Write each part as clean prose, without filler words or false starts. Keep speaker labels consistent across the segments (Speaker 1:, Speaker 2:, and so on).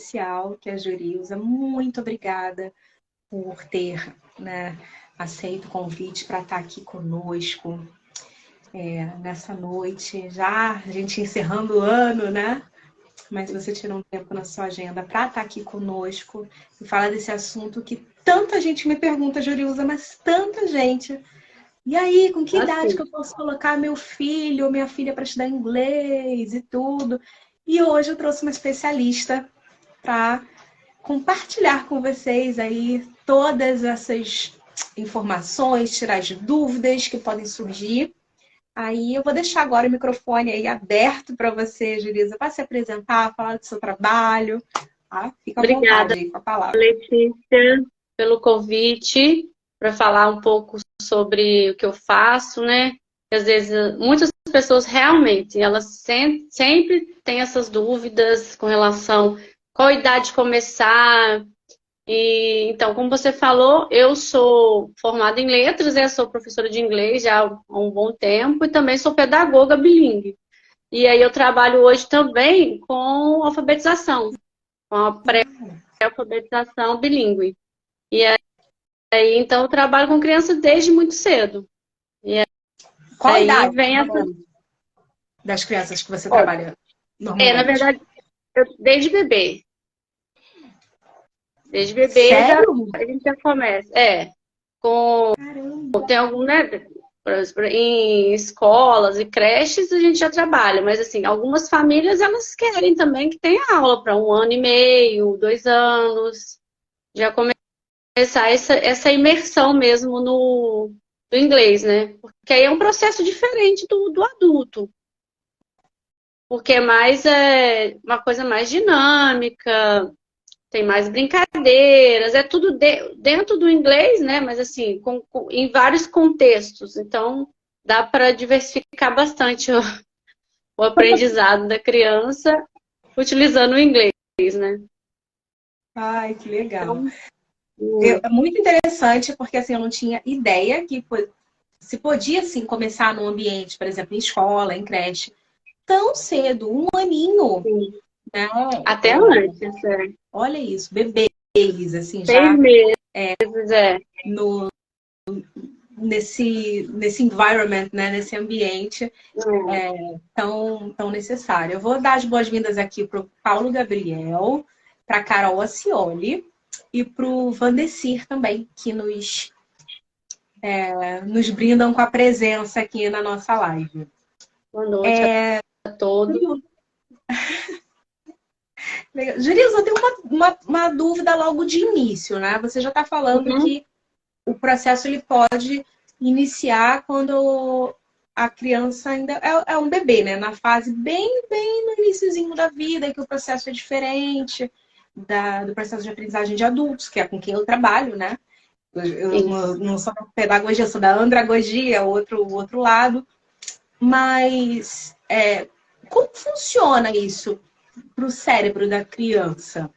Speaker 1: especial, que é a Jurilza. Muito obrigada por ter, né, aceito o convite para estar aqui conosco nessa noite. Já a gente encerrando o ano, né? Mas você tirou um tempo na sua agenda para estar aqui conosco e falar desse assunto que tanta gente me pergunta, Jurilza, mas tanta gente. E aí, com que idade que
Speaker 2: Assim,
Speaker 1: eu posso colocar meu filho ou minha filha para estudar inglês e tudo? E hoje eu trouxe uma especialista para compartilhar com vocês aí todas essas informações, tirar as dúvidas que podem surgir. Aí eu vou deixar agora o microfone aí aberto para você, Julisa, para se apresentar, falar do seu trabalho. Tá? Fica à
Speaker 2: obrigada,
Speaker 1: vontade aí com a palavra.
Speaker 2: Letícia, pelo convite para falar um pouco sobre o que eu faço, né? Às vezes, muitas pessoas realmente, elas sempre têm essas dúvidas com relação a qual idade começar. E, então, como você falou, eu sou formada em letras, eu sou professora de inglês já há um bom tempo e também sou pedagoga bilíngue. E aí eu trabalho hoje também com alfabetização, com a pré-alfabetização bilíngue. E aí, então, eu trabalho com crianças desde muito cedo. E
Speaker 1: Qual a
Speaker 2: aí
Speaker 1: idade
Speaker 2: vem essa...
Speaker 1: das crianças que você
Speaker 2: Ó,
Speaker 1: trabalha
Speaker 2: na
Speaker 1: normalmente?
Speaker 2: verdade, desde bebê. Desde bebê já,
Speaker 1: Sério?
Speaker 2: a gente já começa. Com...
Speaker 1: Caramba!
Speaker 2: Tem algum, né? Por exemplo, em escolas e creches a gente já trabalha, mas assim, algumas famílias elas querem também que tenha aula para 1 ano e meio, 2 anos, já começar essa imersão mesmo do inglês, né? Porque aí é um processo diferente do adulto, porque é uma coisa mais dinâmica, tem mais brincadeiras, é tudo dentro do inglês, né? Mas assim, em vários contextos. Então, dá para diversificar bastante o aprendizado da criança utilizando o inglês, né?
Speaker 1: Ai, que legal.
Speaker 2: Então,
Speaker 1: É muito interessante, porque assim, eu não tinha ideia que se podia assim, começar num ambiente, por exemplo, em escola, em creche, tão cedo, 1 aninho,
Speaker 2: sim,
Speaker 1: né?
Speaker 2: até antes,
Speaker 1: Olha isso, bebês, assim,
Speaker 2: seis
Speaker 1: já
Speaker 2: meses,
Speaker 1: no, nesse environment, né? Nesse ambiente tão necessário. Eu vou dar as boas-vindas aqui para o Paulo Gabriel, para a Carol Acioli e para o Vandecir também, que nos brindam com a presença aqui na nossa live.
Speaker 2: Boa noite a todos.
Speaker 1: Jurisa, eu tenho uma dúvida logo de início, né? Você já está falando
Speaker 2: Uhum,
Speaker 1: que o processo ele pode iniciar quando a criança ainda é um bebê, né? Na fase bem no iniciozinho da vida, que o processo é diferente do processo de aprendizagem de adultos, que é com quem eu trabalho, né? Eu
Speaker 2: isso.
Speaker 1: não sou da pedagogia, eu sou da andragogia, o outro lado. Mas como funciona isso para o cérebro da criança?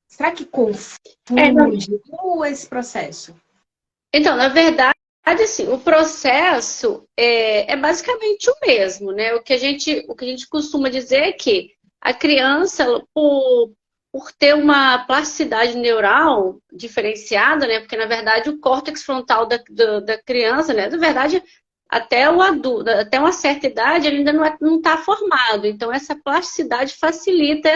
Speaker 1: Será que
Speaker 2: É,
Speaker 1: confunde? Como é esse processo?
Speaker 2: então, na verdade, assim, o processo é basicamente o mesmo, né? O que a gente costuma dizer é que a criança, por ter uma plasticidade neural diferenciada, né? Porque, na verdade, o córtex frontal da criança, né? Na verdade, até o adulto, até uma certa idade, ele ainda não está formado. Então, essa plasticidade facilita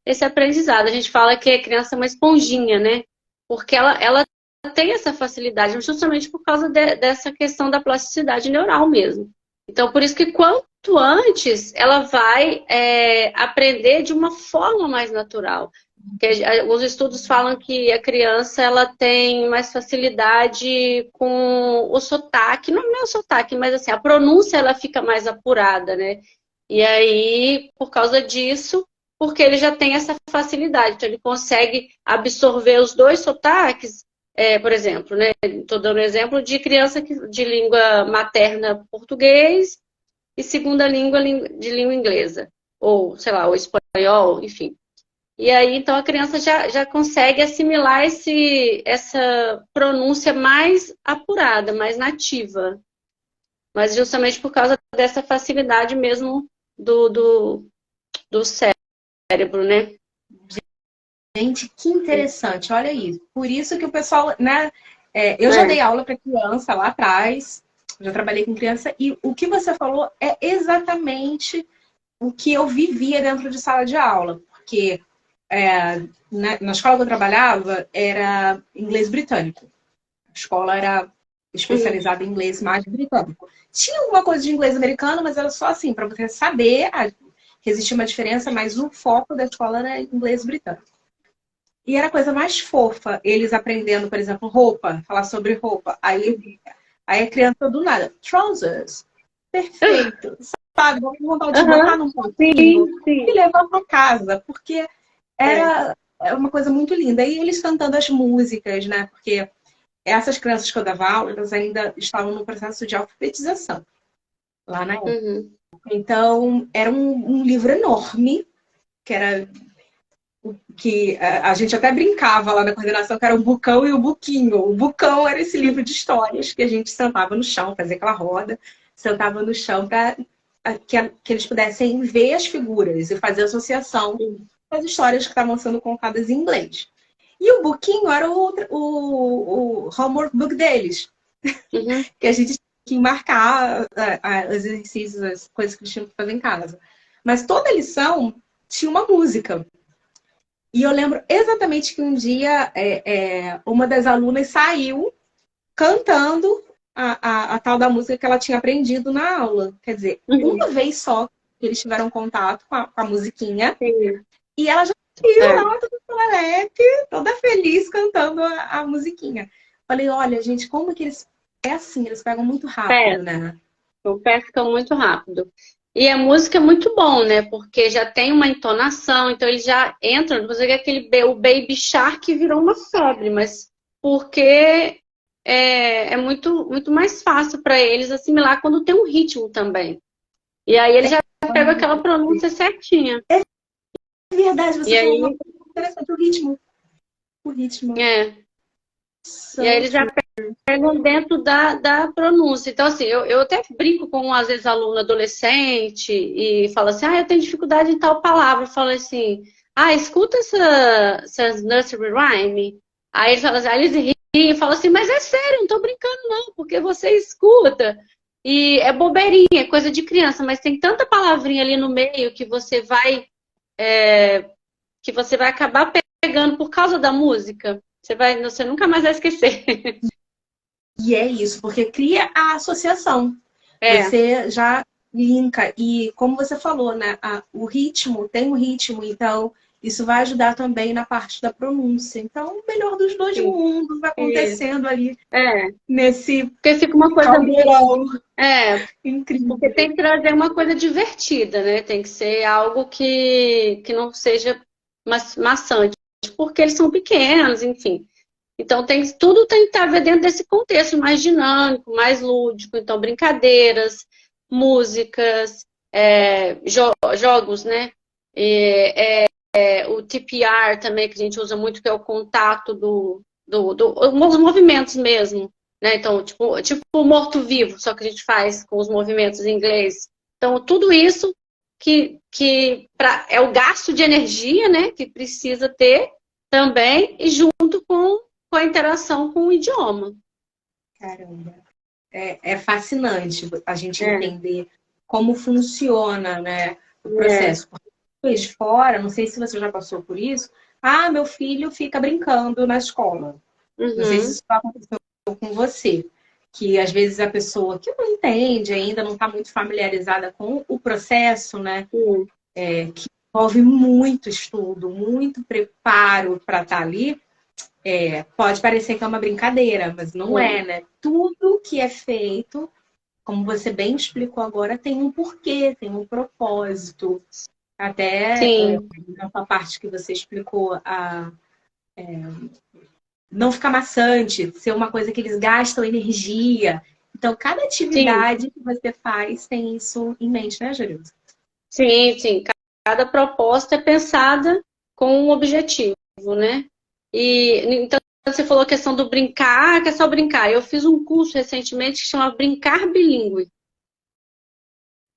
Speaker 2: esse aprendizado. A gente fala que a criança é uma esponjinha, né? Porque ela tem essa facilidade, justamente por causa dessa questão da plasticidade neural mesmo. Então, por isso que quanto antes ela vai aprender de uma forma mais natural. Porque os estudos falam que a criança ela tem mais facilidade com o sotaque, não é o sotaque, mas assim, a pronúncia ela fica mais apurada, né? E aí, por causa disso, porque ele já tem essa facilidade, então ele consegue absorver os dois sotaques, por exemplo, né? Estou dando exemplo de criança de língua materna português e segunda língua de língua inglesa, ou sei lá, o espanhol, enfim. E aí, então, a criança já consegue assimilar essa pronúncia mais apurada, mais nativa. Mas justamente por causa dessa facilidade mesmo do cérebro, né?
Speaker 1: Gente, que interessante, olha isso. Por isso que o pessoal, né? Eu já dei aula para criança lá atrás, já trabalhei com criança, e o que você falou é exatamente o que eu vivia dentro de sala de aula. Porque na escola que eu trabalhava era inglês britânico. A escola era especializada em inglês mais britânico. Tinha alguma coisa de inglês americano, mas era só assim, para você saber que existia uma diferença, mas o foco da escola era inglês britânico. E era a coisa mais fofa, eles aprendendo, por exemplo, roupa, falar sobre roupa. Aí a criança do nada, trousers, perfeito, sabe? Vamos vontade de botar num potinho e levar para casa, porque era uma coisa muito linda. E eles cantando as músicas, né? Porque essas crianças que eu dava aula, elas ainda estavam no processo de alfabetização, lá na época. Então, era um livro enorme, que a gente até brincava lá na coordenação, que era o Bucão e o Buquinho. O Bucão era esse livro de histórias que a gente sentava no chão, fazia aquela roda, sentava no chão para que eles pudessem ver as figuras e fazer associação com as histórias que estavam sendo contadas em inglês. E o Buquinho era o homework book deles, que a gente tinha que marcar os exercícios, as coisas que eles tinham que fazer em casa. Mas toda lição tinha uma música. E eu lembro exatamente que um dia uma das alunas saiu cantando a tal da música que ela tinha aprendido na aula. Quer dizer, uma vez só que eles tiveram contato com a musiquinha. E ela já saiu lá toda toalete, toda feliz cantando a musiquinha. Falei, olha, gente, como que eles... É assim, eles pegam muito rápido, né?
Speaker 2: Pescam muito rápido. E a música é muito bom, né? Porque já tem uma entonação, então eles já entram. Você vê o Baby Shark virou uma febre, mas porque é muito, muito mais fácil para eles assimilar quando tem um ritmo também. E aí eles já pegam aquela pronúncia certinha.
Speaker 1: É verdade, você falou
Speaker 2: aí,
Speaker 1: uma coisa interessante, o ritmo. O ritmo.
Speaker 2: E aí eles já pegam dentro da pronúncia. Então, assim, eu até brinco com, às vezes, aluno adolescente e falo assim, eu tenho dificuldade em tal palavra. Eu falo assim, escuta essas nursery rhyme. Aí eles falam assim, eles riem e falam assim, mas é sério, não tô brincando não, porque você escuta. E é bobeirinha, é coisa de criança, mas tem tanta palavrinha ali no meio que você vai acabar pegando por causa da música. Você nunca mais vai esquecer.
Speaker 1: E é isso, porque cria a associação. Você já linka. E como você falou, né? O ritmo, tem um ritmo, então isso vai ajudar também na parte da pronúncia. Então, o melhor dos dois mundos vai acontecendo ali nesse.
Speaker 2: Porque fica uma coisa.
Speaker 1: Incrível.
Speaker 2: Porque tem que trazer uma coisa divertida, né? Tem que ser algo que não seja maçante. Porque eles são pequenos, enfim. Então, tudo tem que estar dentro desse contexto mais dinâmico, mais lúdico. Então, brincadeiras, músicas, jogos, né? O TPR também, que a gente usa muito, que é o contato os movimentos mesmo. Né? Então, tipo morto-vivo, só que a gente faz com os movimentos em inglês. Então, tudo isso que é o gasto de energia, né? Que precisa ter também, e junto com a interação com o idioma.
Speaker 1: Caramba. É fascinante a gente entender como funciona, né, o processo. Porque de fora, não sei se você já passou por isso, meu filho fica brincando na escola. Não sei se isso aconteceu com você. Que às vezes a pessoa que não entende ainda, não está muito familiarizada com o processo, né? Que envolve muito estudo, muito preparo para estar ali. Pode parecer que é uma brincadeira, mas não é, né? Tudo que é feito, como você bem explicou agora, tem um porquê, tem um propósito. Até nessa parte que você explicou, não ficar maçante, ser uma coisa que eles gastam energia. Então, cada atividade que você faz tem isso em mente, né, Jerilza?
Speaker 2: Sim. Cada proposta é pensada com um objetivo, né? E então você falou a questão do brincar, que é só brincar. Eu fiz um curso recentemente que chama Brincar Bilíngue.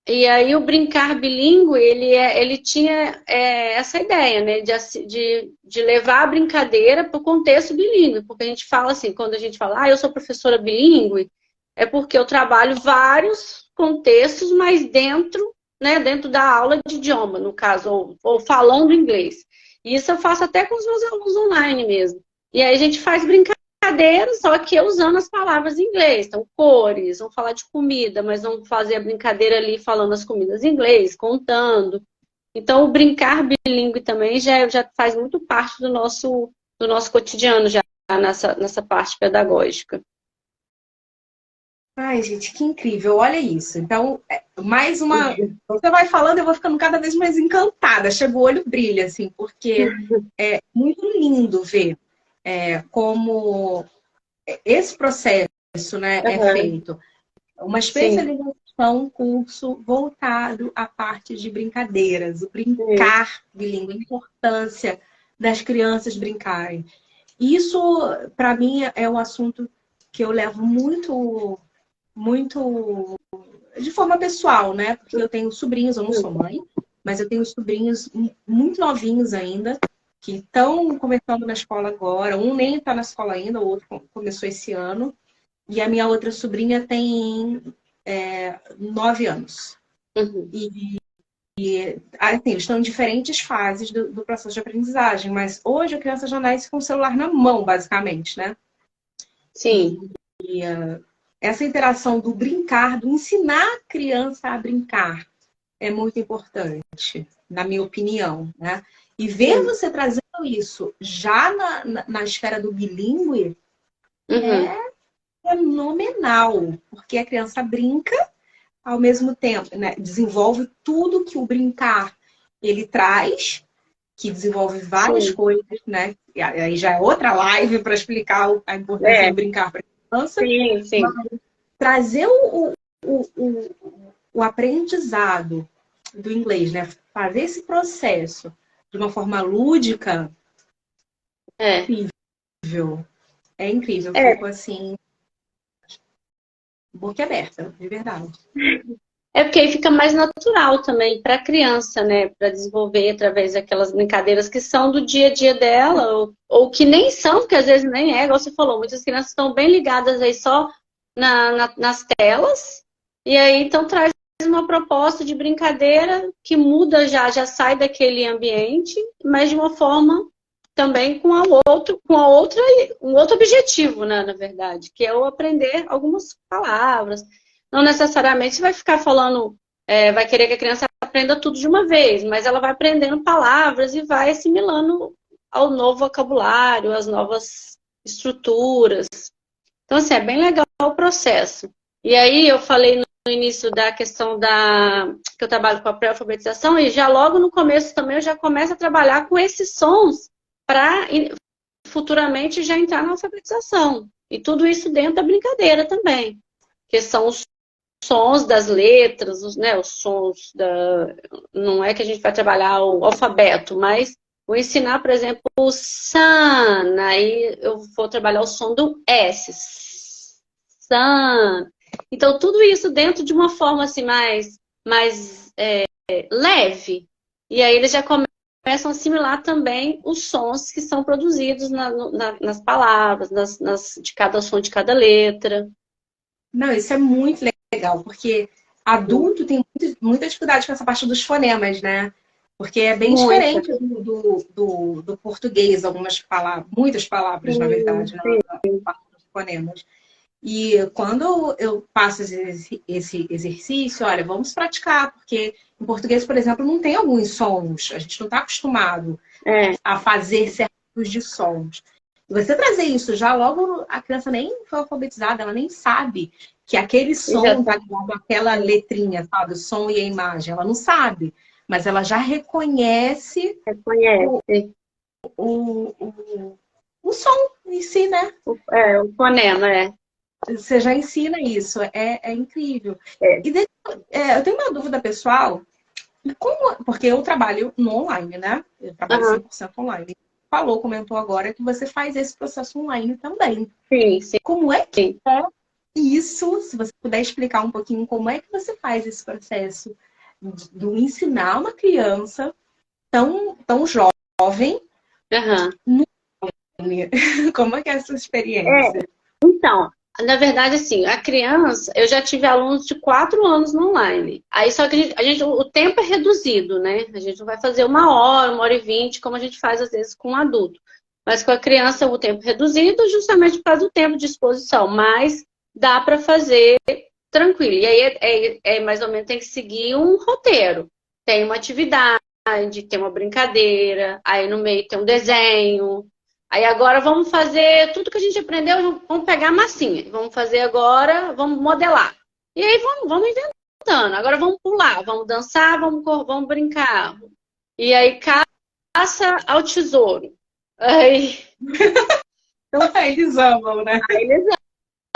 Speaker 2: E aí o brincar bilíngue, ele tinha essa ideia, né, de levar a brincadeira para o contexto bilíngue, porque a gente fala assim, quando a gente fala, eu sou professora bilíngue, é porque eu trabalho vários contextos, mas dentro, né, dentro da aula de idioma, no caso, ou falando inglês. E isso eu faço até com os meus alunos online mesmo. E aí a gente faz brincadeira, só que usando as palavras em inglês. Então, cores, vamos falar de comida, mas vamos fazer a brincadeira ali falando as comidas em inglês, contando. Então, o brincar bilíngue também já faz muito parte do nosso cotidiano, já nessa parte pedagógica.
Speaker 1: Ai, gente, que incrível, olha isso. Então, mais uma. Você vai falando, eu vou ficando cada vez mais encantada. Chega o olho brilha, assim, porque é muito lindo ver como esse processo, né, é feito. Uma especialização, um curso voltado à parte de brincadeiras, o brincar bilíngue, a importância das crianças brincarem. Isso, para mim, é um assunto que eu levo muito de forma pessoal, né? Porque eu tenho sobrinhos, eu não sou mãe, mas eu tenho sobrinhos muito novinhos ainda, que estão começando na escola agora. Um nem está na escola ainda, o outro começou esse ano. E a minha outra sobrinha tem 9 anos.
Speaker 2: Uhum.
Speaker 1: Assim, eles estão em diferentes fases do processo de aprendizagem, mas hoje a criança já nasce com o celular na mão, basicamente, né?
Speaker 2: Sim.
Speaker 1: Essa interação do brincar, do ensinar a criança a brincar, é muito importante, na minha opinião, né? E ver você trazendo isso já na esfera do bilíngue é fenomenal, porque a criança brinca ao mesmo tempo, né? Desenvolve tudo que o brincar ele traz, que desenvolve várias coisas, né? E aí já é outra live para explicar a importância do brincar para a criança.
Speaker 2: Sim.
Speaker 1: Mas trazer o aprendizado do inglês, né? Fazer esse processo de uma forma lúdica é incrível. É incrível. Eu fico assim, boca aberta, de verdade.
Speaker 2: É porque aí fica mais natural também para a criança, né? Para desenvolver através daquelas brincadeiras que são do dia a dia dela, ou que nem são, porque às vezes nem é, igual você falou, muitas crianças estão bem ligadas aí só nas telas, e aí então traz uma proposta de brincadeira que muda já sai daquele ambiente, mas de uma forma também com um outro objetivo, né, na verdade, que é o aprender algumas palavras. Não necessariamente você vai ficar falando, vai querer que a criança aprenda tudo de uma vez, mas ela vai aprendendo palavras e vai assimilando ao novo vocabulário, às novas estruturas. Então, assim, é bem legal o processo. E aí, eu falei no início da questão que eu trabalho com a pré-alfabetização, e já logo no começo também eu já começo a trabalhar com esses sons para futuramente já entrar na alfabetização. E tudo isso dentro da brincadeira também, que são os sons das letras, os sons Não é que a gente vai trabalhar o alfabeto, mas vou ensinar, por exemplo, o sun, aí eu vou trabalhar o som do S. Sun. Então, tudo isso dentro de uma forma assim mais leve. E aí eles já começam a assimilar também os sons que são produzidos nas palavras, de cada som de cada letra.
Speaker 1: Não, isso é muito legal, porque adulto tem muita dificuldade com essa parte dos fonemas, né? Porque é bem diferente do português, muitas palavras, na verdade, na parte dos fonemas. E quando eu passo esse exercício, olha, vamos praticar, porque em português, por exemplo, não tem alguns sons, a gente não está acostumado a fazer certos de sons. E você trazer isso já logo, a criança nem foi alfabetizada, ela nem sabe que aquele som tá ligado àquela letrinha, sabe? O som e a imagem, ela não sabe, mas ela já reconhece o som em si, né?
Speaker 2: O fonema,
Speaker 1: Você já ensina isso, é incrível. E eu tenho uma dúvida pessoal, porque eu trabalho no online, né? Eu trabalho 100% online. Comentou agora que você faz esse processo online também.
Speaker 2: Sim.
Speaker 1: Como é que é isso, se você puder explicar um pouquinho como é que você faz esse processo do ensinar uma criança tão jovem,
Speaker 2: Aham.
Speaker 1: como é que é essa
Speaker 2: É,
Speaker 1: experiência?
Speaker 2: então, na verdade, assim, a criança, eu já tive alunos de 4 anos no online. Aí só que o tempo é reduzido, né? A gente não vai fazer 1 hora, 1 hora e 20, como a gente faz às vezes com um adulto. Mas com a criança, o tempo reduzido, justamente por causa do tempo de exposição. Mas dá para fazer tranquilo. E aí mais ou menos tem que seguir um roteiro. Tem uma atividade, tem uma brincadeira, aí no meio tem um desenho. Aí agora vamos fazer tudo que a gente aprendeu, vamos pegar a massinha. Vamos fazer agora, vamos modelar. E aí vamos inventando. Agora vamos pular, vamos dançar, vamos brincar. E aí caça ao tesouro. Aí,
Speaker 1: Eles amam, né?
Speaker 2: aí eles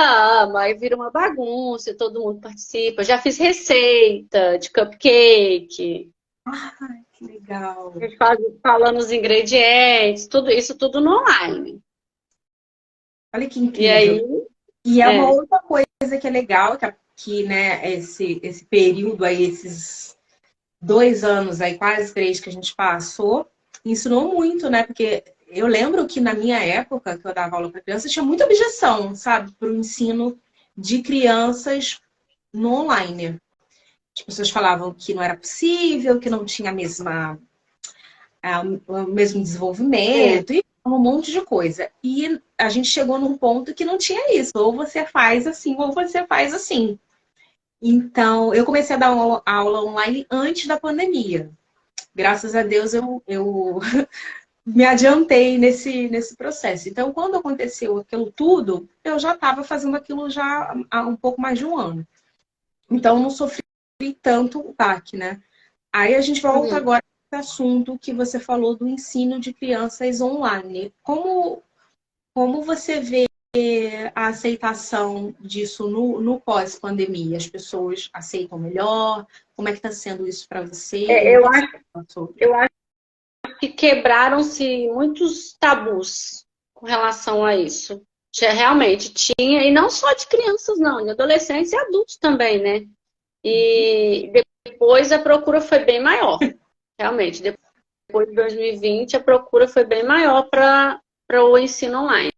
Speaker 2: amam, aí vira uma bagunça, todo mundo participa. Já fiz receita de cupcake.
Speaker 1: Ai, que legal.
Speaker 2: A gente falando os ingredientes, tudo isso tudo no online.
Speaker 1: Olha que
Speaker 2: E aí,
Speaker 1: incrível. E é uma
Speaker 2: é,
Speaker 1: outra coisa que é legal, que né, esse período aí, esses 2 anos aí, quase 3 que a gente passou, ensinou muito, né? Porque eu lembro que na minha época, que eu dava aula para crianças, tinha muita objeção, sabe, para o ensino de crianças no online. As pessoas falavam que não era possível, que não tinha o mesmo
Speaker 2: é,
Speaker 1: desenvolvimento, e um monte de coisa. E a gente chegou num ponto que não tinha isso. Ou você faz assim, ou você faz assim. Então, eu comecei a dar aula online antes da pandemia. Graças a Deus, eu me adiantei nesse processo. Então, quando aconteceu aquilo tudo, eu já estava fazendo aquilo já há um pouco mais de um ano. Então, eu não sofri tanto o baque, né? Aí a gente volta
Speaker 2: uhum.
Speaker 1: agora para o assunto que você falou do ensino de crianças online. Como você vê a aceitação disso no pós-pandemia? As pessoas aceitam melhor? Como é que está sendo isso para você?
Speaker 2: É,
Speaker 1: O
Speaker 2: eu
Speaker 1: que você
Speaker 2: acho,
Speaker 1: fala sobre?
Speaker 2: eu acho que quebraram-se muitos tabus com relação a isso. Realmente tinha, e não só de crianças, não, de adolescentes e adultos também, né? E depois a procura foi bem maior, realmente. Depois de 2020, a procura foi bem maior para o ensino online.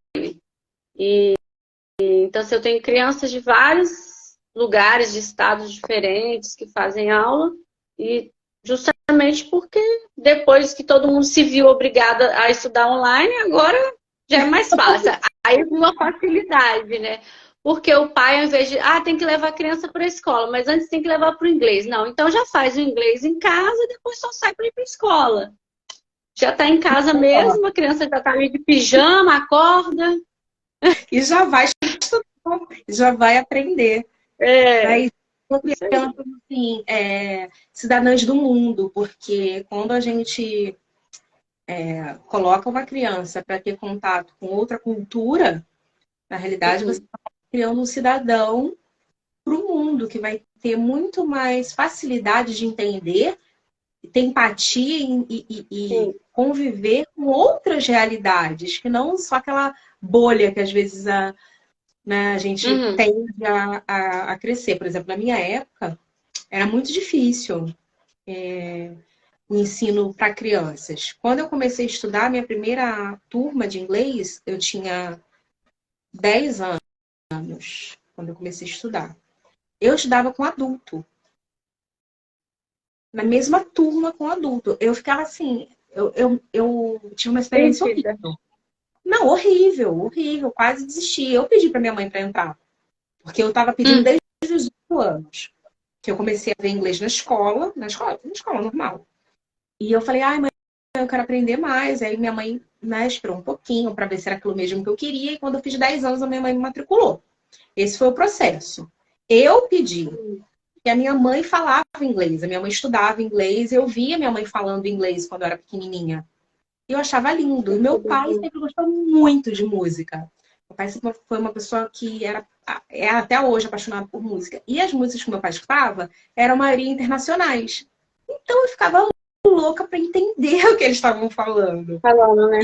Speaker 2: Então, assim, eu tenho crianças de vários lugares, de estados diferentes que fazem aula, e justamente porque depois que todo mundo se viu obrigado a estudar online, agora já é mais fácil. Aí uma facilidade, né? Porque o pai, ao invés de, tem que levar a criança para a escola, mas antes tem que levar para o inglês. Não, então já faz o inglês em casa e depois só sai para ir para a escola. Já está em casa mesmo, a criança já está ali de pijama, acorda.
Speaker 1: E já vai estudar, já vai aprender.
Speaker 2: É,
Speaker 1: Né? E são
Speaker 2: isso aí.
Speaker 1: crianças, assim, cidadãs do mundo, porque quando a gente coloca uma criança para ter contato com outra cultura, na realidade você
Speaker 2: Uhum.
Speaker 1: está criando um cidadão para o mundo, que vai ter muito mais facilidade de entender, ter empatia e
Speaker 2: Sim.
Speaker 1: conviver com outras realidades, que não só aquela bolha que às vezes né, a gente
Speaker 2: Uhum.
Speaker 1: tende a crescer. Por exemplo, na minha época, era muito difícil o ensino para crianças. Quando eu comecei a estudar, minha primeira turma de inglês, eu tinha 10 anos, quando eu comecei a estudar. Eu estudava com adulto, na mesma turma com adulto. Eu ficava assim, eu tinha uma experiência
Speaker 2: Perdida.
Speaker 1: horrível. Não, horrível, horrível, quase desisti. Eu pedi para minha mãe para entrar, porque eu estava pedindo
Speaker 2: Hum.
Speaker 1: desde os 8 anos, que eu comecei a ver inglês na escola normal. E eu falei, ai, mãe, eu quero aprender mais. Aí minha mãe, né, esperou um pouquinho para ver se era aquilo mesmo que eu queria. E quando eu fiz 10 anos, a minha mãe me matriculou. Esse foi o processo. Eu pedi, que a minha mãe falava inglês, a minha mãe estudava inglês, eu via minha mãe falando inglês quando eu era pequenininha. E eu achava lindo. E meu pai sempre gostou muito de música. Meu pai sempre foi uma pessoa que é até hoje apaixonado por música. E as músicas que meu pai escutava eram a maioria internacionais. Então eu ficava louca para entender o que eles estavam falando.
Speaker 2: Falando, né?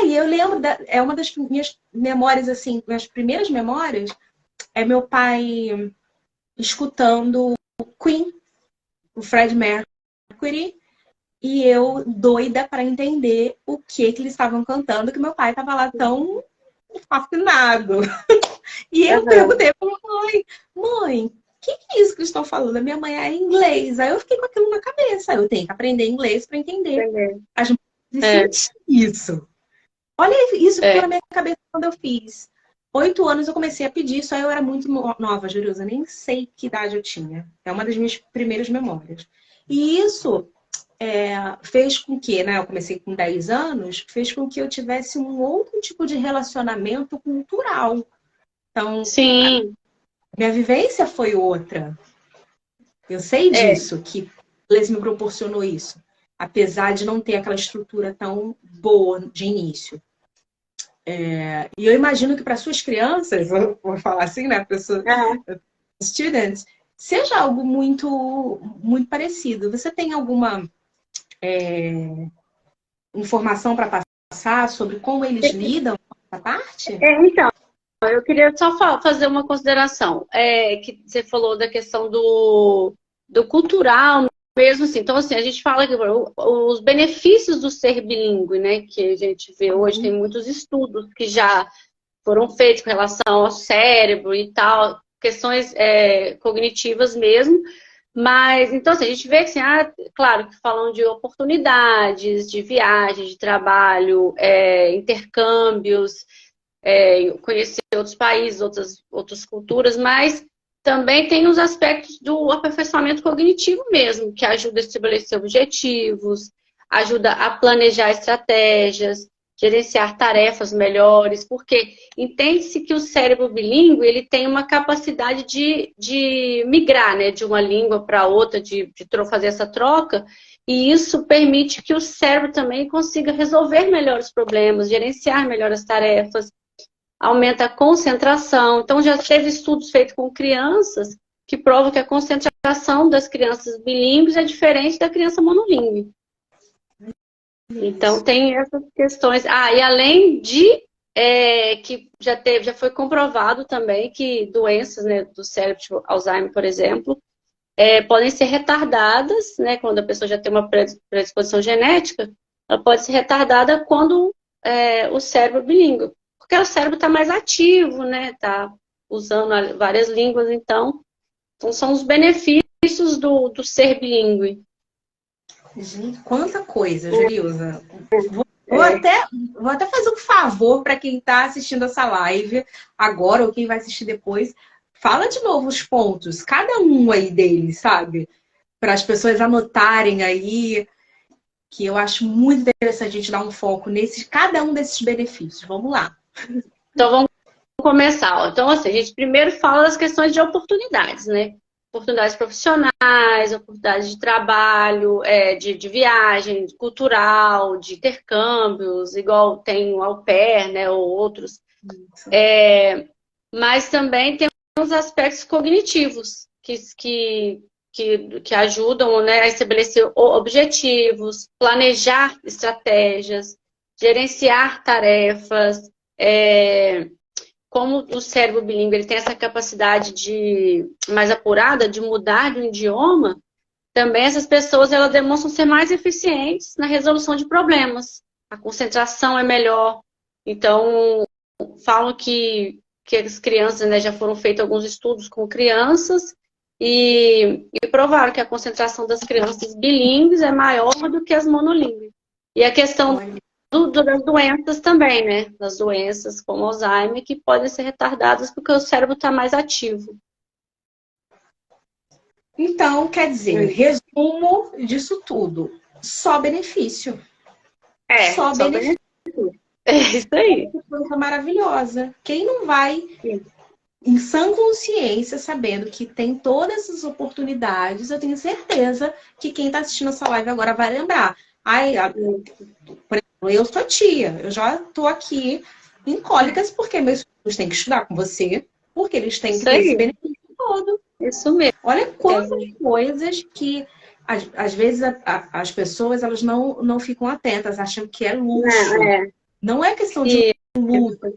Speaker 1: E eu lembro, é uma das minhas memórias, assim, minhas primeiras memórias, é meu pai escutando o Queen, o Fred Mercury, e eu doida para entender o que eles estavam cantando, que meu pai estava lá tão fascinado. E eu
Speaker 2: Uhum.
Speaker 1: perguntei para mãe, o que é isso que eles estão falando? A minha mãe é inglês. Aí eu fiquei com aquilo na cabeça. Eu tenho que aprender inglês para entender
Speaker 2: Entendi.
Speaker 1: as músicas e
Speaker 2: É,
Speaker 1: sentir isso. Olha, isso ficou na
Speaker 2: é.
Speaker 1: minha cabeça quando eu fiz. 8 anos eu comecei a pedir, só eu era muito nova, Jerusa, nem sei que idade eu tinha. É uma das minhas primeiras memórias. E isso fez com que, né, eu comecei com 10 anos, fez com que eu tivesse um outro tipo de relacionamento cultural. Então,
Speaker 2: Sim,
Speaker 1: minha vivência foi outra. Eu sei
Speaker 2: é.
Speaker 1: disso, que o inglês me proporcionou isso. Apesar de não ter aquela estrutura tão boa de início. E eu imagino que para suas crianças, vou falar assim, né, pessoas,
Speaker 2: Aham.
Speaker 1: students, seja algo muito, muito parecido. Você tem alguma informação para passar sobre como eles lidam com essa parte?
Speaker 2: Então, eu queria só fazer uma consideração. Que você falou da questão do cultural mesmo assim. Então, assim, a gente fala que os benefícios do ser bilíngue, né? Que a gente vê hoje, tem muitos estudos que já foram feitos com relação ao cérebro e tal, questões cognitivas mesmo. Mas, então, assim, a gente vê que, assim, claro, que falam de oportunidades, de viagem, de trabalho, intercâmbios, conhecer outros países, outras culturas, mas também tem os aspectos do aperfeiçoamento cognitivo mesmo, que ajuda a estabelecer objetivos, ajuda a planejar estratégias, gerenciar tarefas melhores, porque entende-se que o cérebro bilíngue ele tem uma capacidade de migrar, né, de uma língua para outra, de fazer essa troca, e isso permite que o cérebro também consiga resolver melhor os problemas, gerenciar melhor as tarefas, aumenta a concentração. Então, já teve estudos feitos com crianças que provam que a concentração das crianças bilíngues é diferente da criança monolíngue. Então, tem essas questões. E além de que já foi comprovado também que doenças, né, do cérebro, tipo Alzheimer, por exemplo, podem ser retardadas, né, quando a pessoa já tem uma predisposição genética, ela pode ser retardada quando o cérebro bilíngue, porque o cérebro está mais ativo, né, está usando várias línguas, então são os benefícios do ser bilíngue.
Speaker 1: Gente, quanta coisa, Jerilza. Vou
Speaker 2: É,
Speaker 1: até, vou até fazer um favor para quem está assistindo essa live agora ou quem vai assistir depois. Fala de novo os pontos, cada um aí deles, sabe? Para as pessoas anotarem aí, que eu acho muito interessante a gente dar um foco nesse, cada um desses benefícios. Vamos lá.
Speaker 2: então vamos começar. Ó. Então, assim, a gente primeiro fala das questões de oportunidades, né? Oportunidades profissionais, oportunidades de trabalho, de viagem, de cultural, de intercâmbios, igual tem o au pair, né, ou outros. Mas também tem os aspectos cognitivos que ajudam, né, a estabelecer objetivos, planejar estratégias, gerenciar tarefas, como o cérebro bilíngue ele tem essa capacidade mais apurada de mudar de um idioma, também essas pessoas elas demonstram ser mais eficientes na resolução de problemas. A concentração é melhor. Então, falam que as crianças, né, já foram feitos alguns estudos com crianças e provaram que a concentração das crianças bilíngues é maior do que as monolíngues. E a questão das doenças também, né? Das doenças como Alzheimer, que podem ser retardadas porque o cérebro está mais ativo.
Speaker 1: Então, quer dizer, resumo disso tudo. Só benefício. Só
Speaker 2: Só
Speaker 1: benefício.
Speaker 2: É isso aí.
Speaker 1: Que coisa maravilhosa. Quem não vai,
Speaker 2: Sim.
Speaker 1: em sã consciência, sabendo que tem todas essas oportunidades, eu tenho certeza que quem está assistindo essa live agora vai lembrar. Por exemplo, eu sou tia, eu já estou aqui em cólicas porque meus filhos têm que estudar com você, porque eles têm que
Speaker 2: Isso
Speaker 1: ter esse
Speaker 2: aí.
Speaker 1: benefício todo.
Speaker 2: Isso mesmo.
Speaker 1: Olha quantas coisas que às vezes as pessoas elas não ficam atentas, acham que é luxo. Não é questão de luta.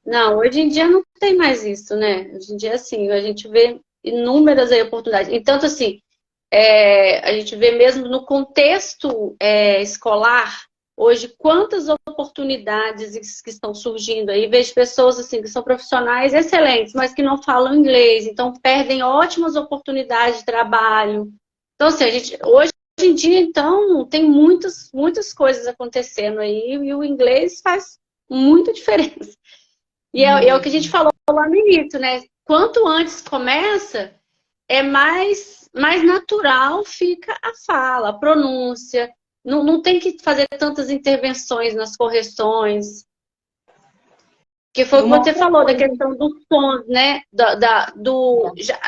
Speaker 2: Não, hoje em dia não tem mais isso, né? Hoje em dia, assim, a gente vê inúmeras aí oportunidades. Então, assim, a gente vê mesmo no contexto escolar, hoje, quantas oportunidades que estão surgindo aí. Vejo pessoas, assim, que são profissionais excelentes, mas que não falam inglês, então perdem ótimas oportunidades de trabalho. Então, assim, hoje em dia, então, tem muitas coisas acontecendo aí e o inglês faz muita diferença. E é o que a gente falou lá no início, né? Quanto antes começa, mais natural fica a fala, a pronúncia. Não tem que fazer tantas intervenções nas correções. Que foi o que você falou, da questão do som, né?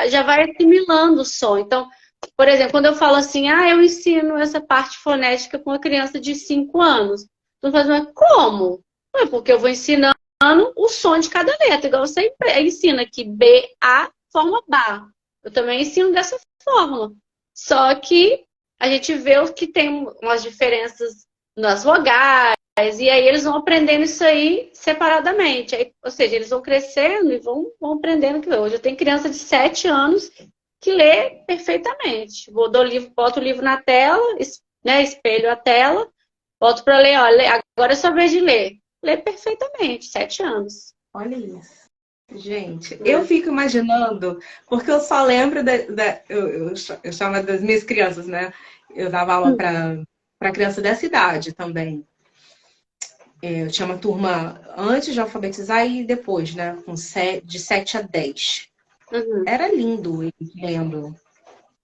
Speaker 2: Já vai assimilando o som. Então, por exemplo, quando eu falo assim, eu ensino essa parte fonética com uma criança de 5 anos. Tu fala, mas como? É porque eu vou ensinando o som de cada letra. Igual você ensina aqui, B-A, forma BA. Eu também ensino dessa fórmula. Só que a gente vê que tem umas diferenças nas vogais, e aí eles vão aprendendo isso aí separadamente. Aí, ou seja, eles vão crescendo e vão aprendendo. Hoje eu tenho criança de 7 anos que lê perfeitamente. Boto o livro na tela, né, espelho a tela, boto para ler, olha, agora é sua vez de ler. Lê perfeitamente, 7 anos.
Speaker 1: Olha isso. Gente, eu fico imaginando, porque eu só lembro eu chamo das minhas crianças, né? Eu dava aula para criança dessa idade também. Eu tinha uma turma antes de alfabetizar e depois, né? De 7 a 10.
Speaker 2: Uhum.
Speaker 1: Era lindo eles lendo.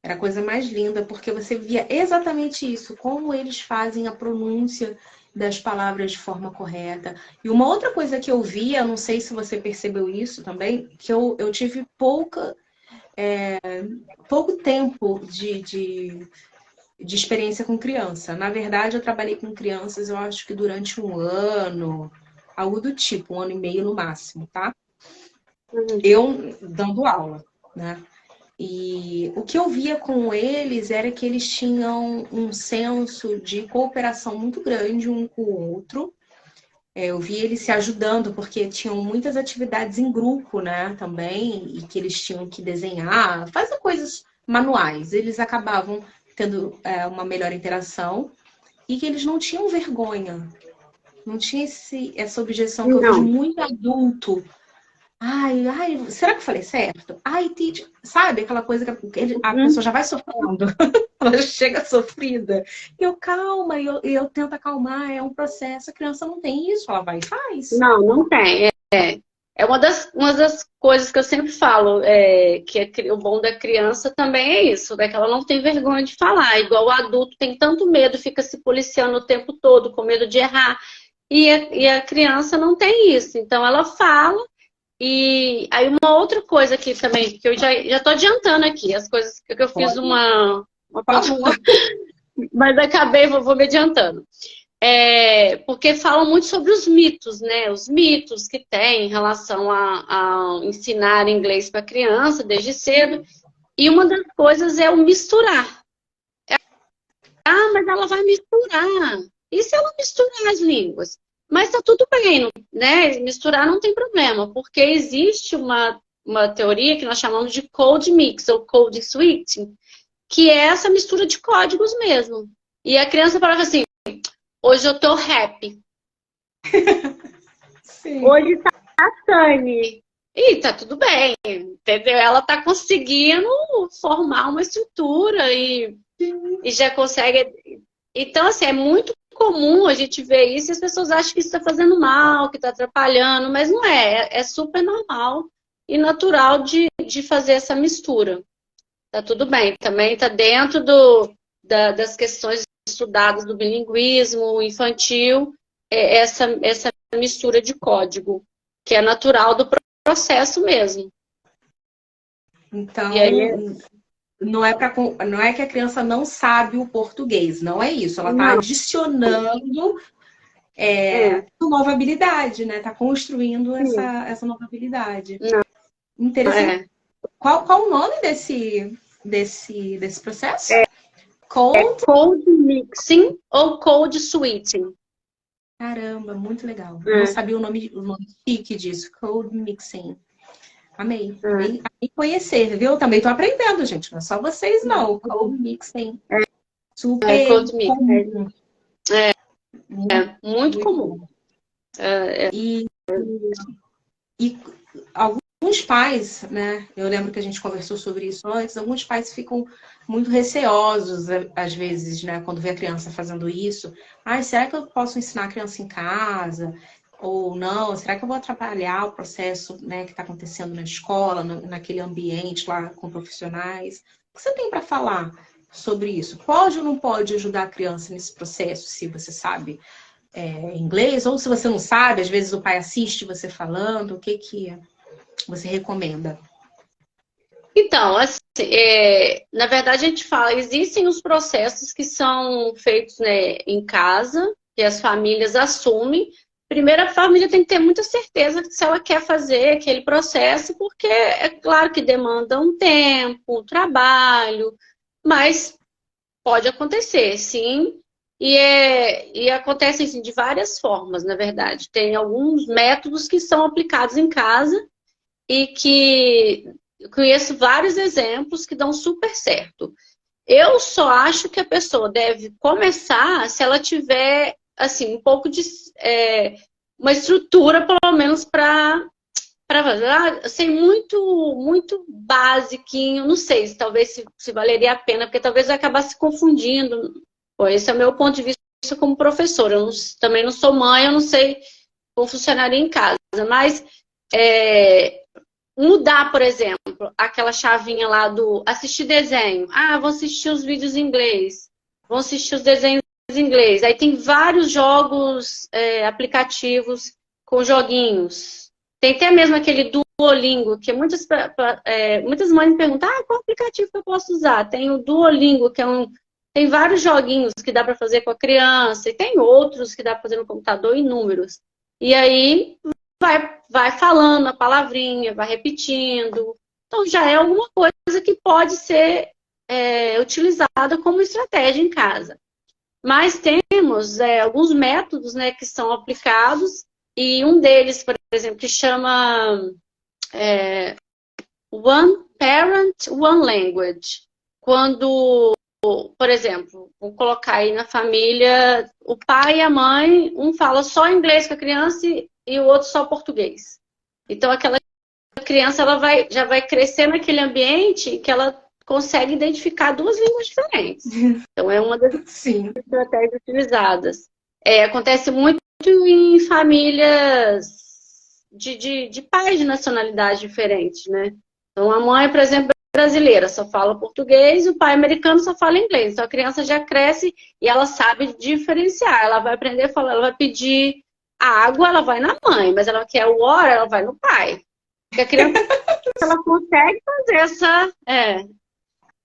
Speaker 1: Era a coisa mais linda, porque você via exatamente isso, como eles fazem a pronúncia das palavras de forma correta. E uma outra coisa que eu via, não sei se você percebeu isso também, que eu tive pouco tempo de experiência com criança. Na verdade, eu trabalhei com crianças, eu acho que durante 1 ano, algo do tipo, 1 ano e meio no máximo, tá? Eu dando aula, né? E o que eu via com eles era que eles tinham um senso de cooperação muito grande um com o outro. Eu via eles se ajudando, porque tinham muitas atividades em grupo, né, também, e que eles tinham que desenhar, fazer coisas manuais. Eles acabavam tendo uma melhor interação e que eles não tinham vergonha. Não tinha essa objeção que eu vejo muito adulto. Ai, será que eu falei certo? Ai, teacher, sabe aquela coisa que a pessoa já vai sofrendo, ela chega sofrida. E eu calma, eu tento acalmar, é um processo, a criança não tem isso, ela vai e faz.
Speaker 2: Não tem. É uma das coisas que eu sempre falo, que o bom da criança também é isso, né? Que ela não tem vergonha de falar, igual o adulto tem tanto medo, fica se policiando o tempo todo, com medo de errar, e a criança não tem isso, então ela fala. E aí uma outra coisa aqui também, que eu já tô adiantando aqui, as coisas que eu fiz uma mas acabei, vou me adiantando. Porque falam muito sobre os mitos, né? Os mitos que tem em relação a ensinar inglês para criança desde cedo. E uma das coisas é o misturar. Mas ela vai misturar. E se ela misturar as línguas? Mas tá tudo bem, né? Misturar não tem problema, porque existe uma teoria que nós chamamos de code mix, ou code switching, que é essa mistura de códigos mesmo. E a criança falava assim, hoje eu tô happy.
Speaker 1: Sim.
Speaker 2: Hoje tá sunny. E tá tudo bem, entendeu? Ela tá conseguindo formar uma estrutura e já consegue... Então, assim, é muito comum a gente ver isso e as pessoas acham que isso está fazendo mal, que está atrapalhando, mas não é. É super normal e natural de fazer essa mistura. Tá tudo bem. Também está dentro das questões estudadas do bilinguismo infantil, essa mistura de código, que é natural do processo mesmo.
Speaker 1: Então,
Speaker 2: e aí,
Speaker 1: não é que a criança não sabe o português, não é isso. Ela está adicionando uma nova habilidade, né? Está construindo essa nova habilidade. Interessante. Qual o nome desse processo?
Speaker 2: Code mixing ou code switching.
Speaker 1: Caramba, muito legal. Eu não sabia o nome chique disso, Code Mixing. Amei, amei, amei conhecer, viu? Também tô aprendendo, gente. Não é só vocês, não. Code Mixing. Super
Speaker 2: Code Mix.
Speaker 1: comum. Muito,
Speaker 2: Muito
Speaker 1: muito
Speaker 2: comum.
Speaker 1: bom. E alguns pais, né? Eu lembro que a gente conversou sobre isso antes. Alguns pais ficam muito receosos, às vezes, né? Quando vê a criança fazendo isso. Ai, será que eu posso ensinar a criança em casa? Ou não? Será que eu vou atrapalhar o processo, né, que está acontecendo na escola, naquele ambiente lá com profissionais? O que você tem para falar sobre isso? Pode ou não pode ajudar a criança nesse processo, se você sabe inglês? Ou se você não sabe, às vezes o pai assiste você falando, o que você recomenda?
Speaker 2: Então, assim, na verdade a gente fala, existem os processos que são feitos, né, em casa, que as famílias assumem. Primeiro, a família tem que ter muita certeza se ela quer fazer aquele processo, porque é claro que demanda um tempo, um trabalho, mas pode acontecer, sim. E acontece assim, de várias formas, na verdade. Tem alguns métodos que são aplicados em casa e que eu conheço vários exemplos que dão super certo. Eu só acho que a pessoa deve começar se ela tiver, assim, um pouco de uma estrutura, pelo menos, para fazer. Assim, muito basiquinho, não sei se talvez se valeria a pena, porque talvez vai acabar se confundindo. Bom, esse é o meu ponto de vista como professora. Também não sou mãe, eu não sei como funcionaria em casa, mas mudar, por exemplo, aquela chavinha lá do assistir desenho. Ah, vou assistir os vídeos em inglês. Vou assistir os desenhos em inglês. Aí tem vários jogos, aplicativos com joguinhos. Tem até mesmo aquele Duolingo, que muitas mães me perguntam, qual aplicativo que eu posso usar? Tem o Duolingo, que tem vários joguinhos que dá para fazer com a criança, e tem outros que dá para fazer no computador, inúmeros. E aí vai falando a palavrinha, vai repetindo. Então já é alguma coisa que pode ser utilizada como estratégia em casa. Mas temos alguns métodos, né, que são aplicados, e um deles, por exemplo, que chama One Parent, One Language. Quando, por exemplo, vou colocar aí na família, o pai e a mãe, um fala só inglês com a criança e o outro só português. Então, aquela criança já vai crescer naquele ambiente que ela consegue identificar duas línguas diferentes. Então, é uma das estratégias utilizadas. Acontece muito em famílias de pais de nacionalidade diferentes, né? Então, a mãe, por exemplo, brasileira só fala português, o pai americano só fala inglês. Então, a criança já cresce e ela sabe diferenciar. Ela vai aprender a falar, ela vai pedir água, ela vai na mãe, mas ela quer o water, ela vai no pai. Porque a criança ela consegue fazer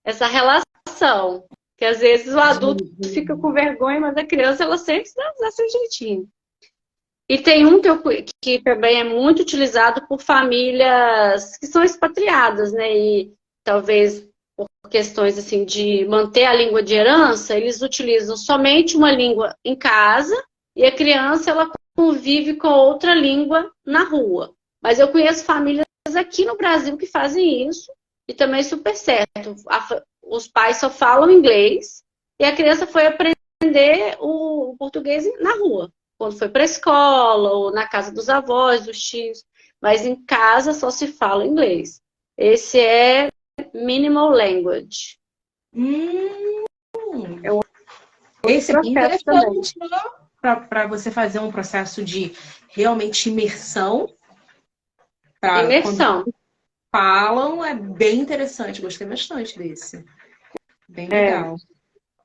Speaker 2: essa relação. Que às vezes o adulto fica com vergonha, mas a criança ela sempre dá seu jeitinho. E tem um que também é muito utilizado por famílias que são expatriadas, né? E talvez por questões assim de manter a língua de herança, eles utilizam somente uma língua em casa e a criança ela convive com outra língua na rua. Mas eu conheço famílias aqui no Brasil que fazem isso e também é super certo. Os pais só falam inglês e a criança foi aprender o português na rua. Quando foi para a escola, ou na casa dos avós, dos tios. Mas em casa só se fala inglês. Esse é Minimal Language.
Speaker 1: Esse é bem interessante, né? Para você fazer um processo de realmente imersão.
Speaker 2: Imersão.
Speaker 1: Quando falam, é bem interessante. Gostei bastante desse. Bem legal.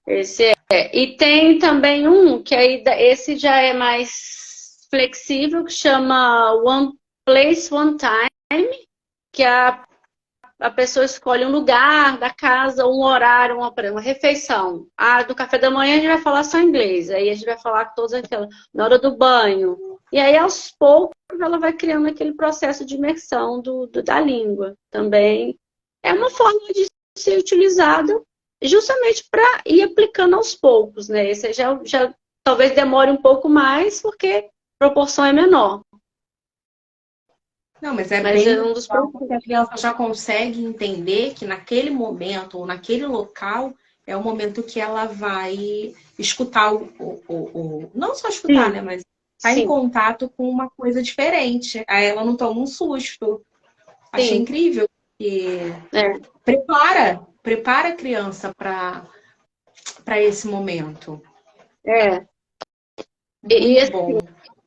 Speaker 2: Esse E tem também um, que aí esse já é mais flexível, que chama One Place, One Time, que a pessoa escolhe um lugar da casa, um horário, uma refeição. Do café da manhã a gente vai falar só inglês, aí a gente vai falar todas aquelas, na hora do banho. E aí, aos poucos, ela vai criando aquele processo de imersão da língua. Também é uma forma de ser utilizada justamente para ir aplicando aos poucos, né? Esse já talvez demore um pouco mais, porque a proporção é menor.
Speaker 1: Não, mas é
Speaker 2: Mas
Speaker 1: bem
Speaker 2: é um dos
Speaker 1: legal porque a criança já consegue entender que naquele momento ou naquele local é o momento que ela vai escutar não só escutar,
Speaker 2: Sim,
Speaker 1: né, mas estar em
Speaker 2: sim,
Speaker 1: contato com uma coisa diferente. Aí ela não toma um susto. Achei
Speaker 2: sim.
Speaker 1: incrível que
Speaker 2: É,
Speaker 1: prepara a criança para esse momento.
Speaker 2: é. E
Speaker 1: Muito bom.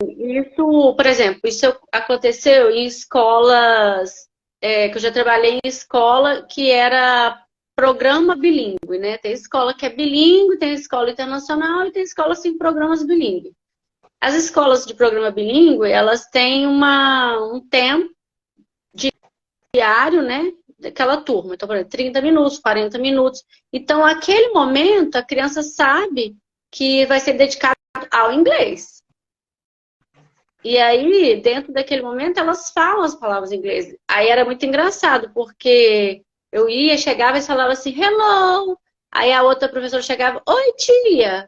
Speaker 2: isso, por exemplo, isso aconteceu em escolas, que eu já trabalhei em escola que era programa bilíngue, né? Tem escola que é bilíngue, tem escola internacional e tem escola sem programas bilíngue. As escolas de programa bilíngue, elas têm um tempo diário, né? Daquela turma. Então, por exemplo, 30 minutos, 40 minutos. Então, aquele momento, a criança sabe que vai ser dedicado ao inglês. E aí, dentro daquele momento, elas falam as palavras em inglês. Aí era muito engraçado, porque eu ia, chegava e falava assim, hello. Aí a outra professora chegava, oi, tia.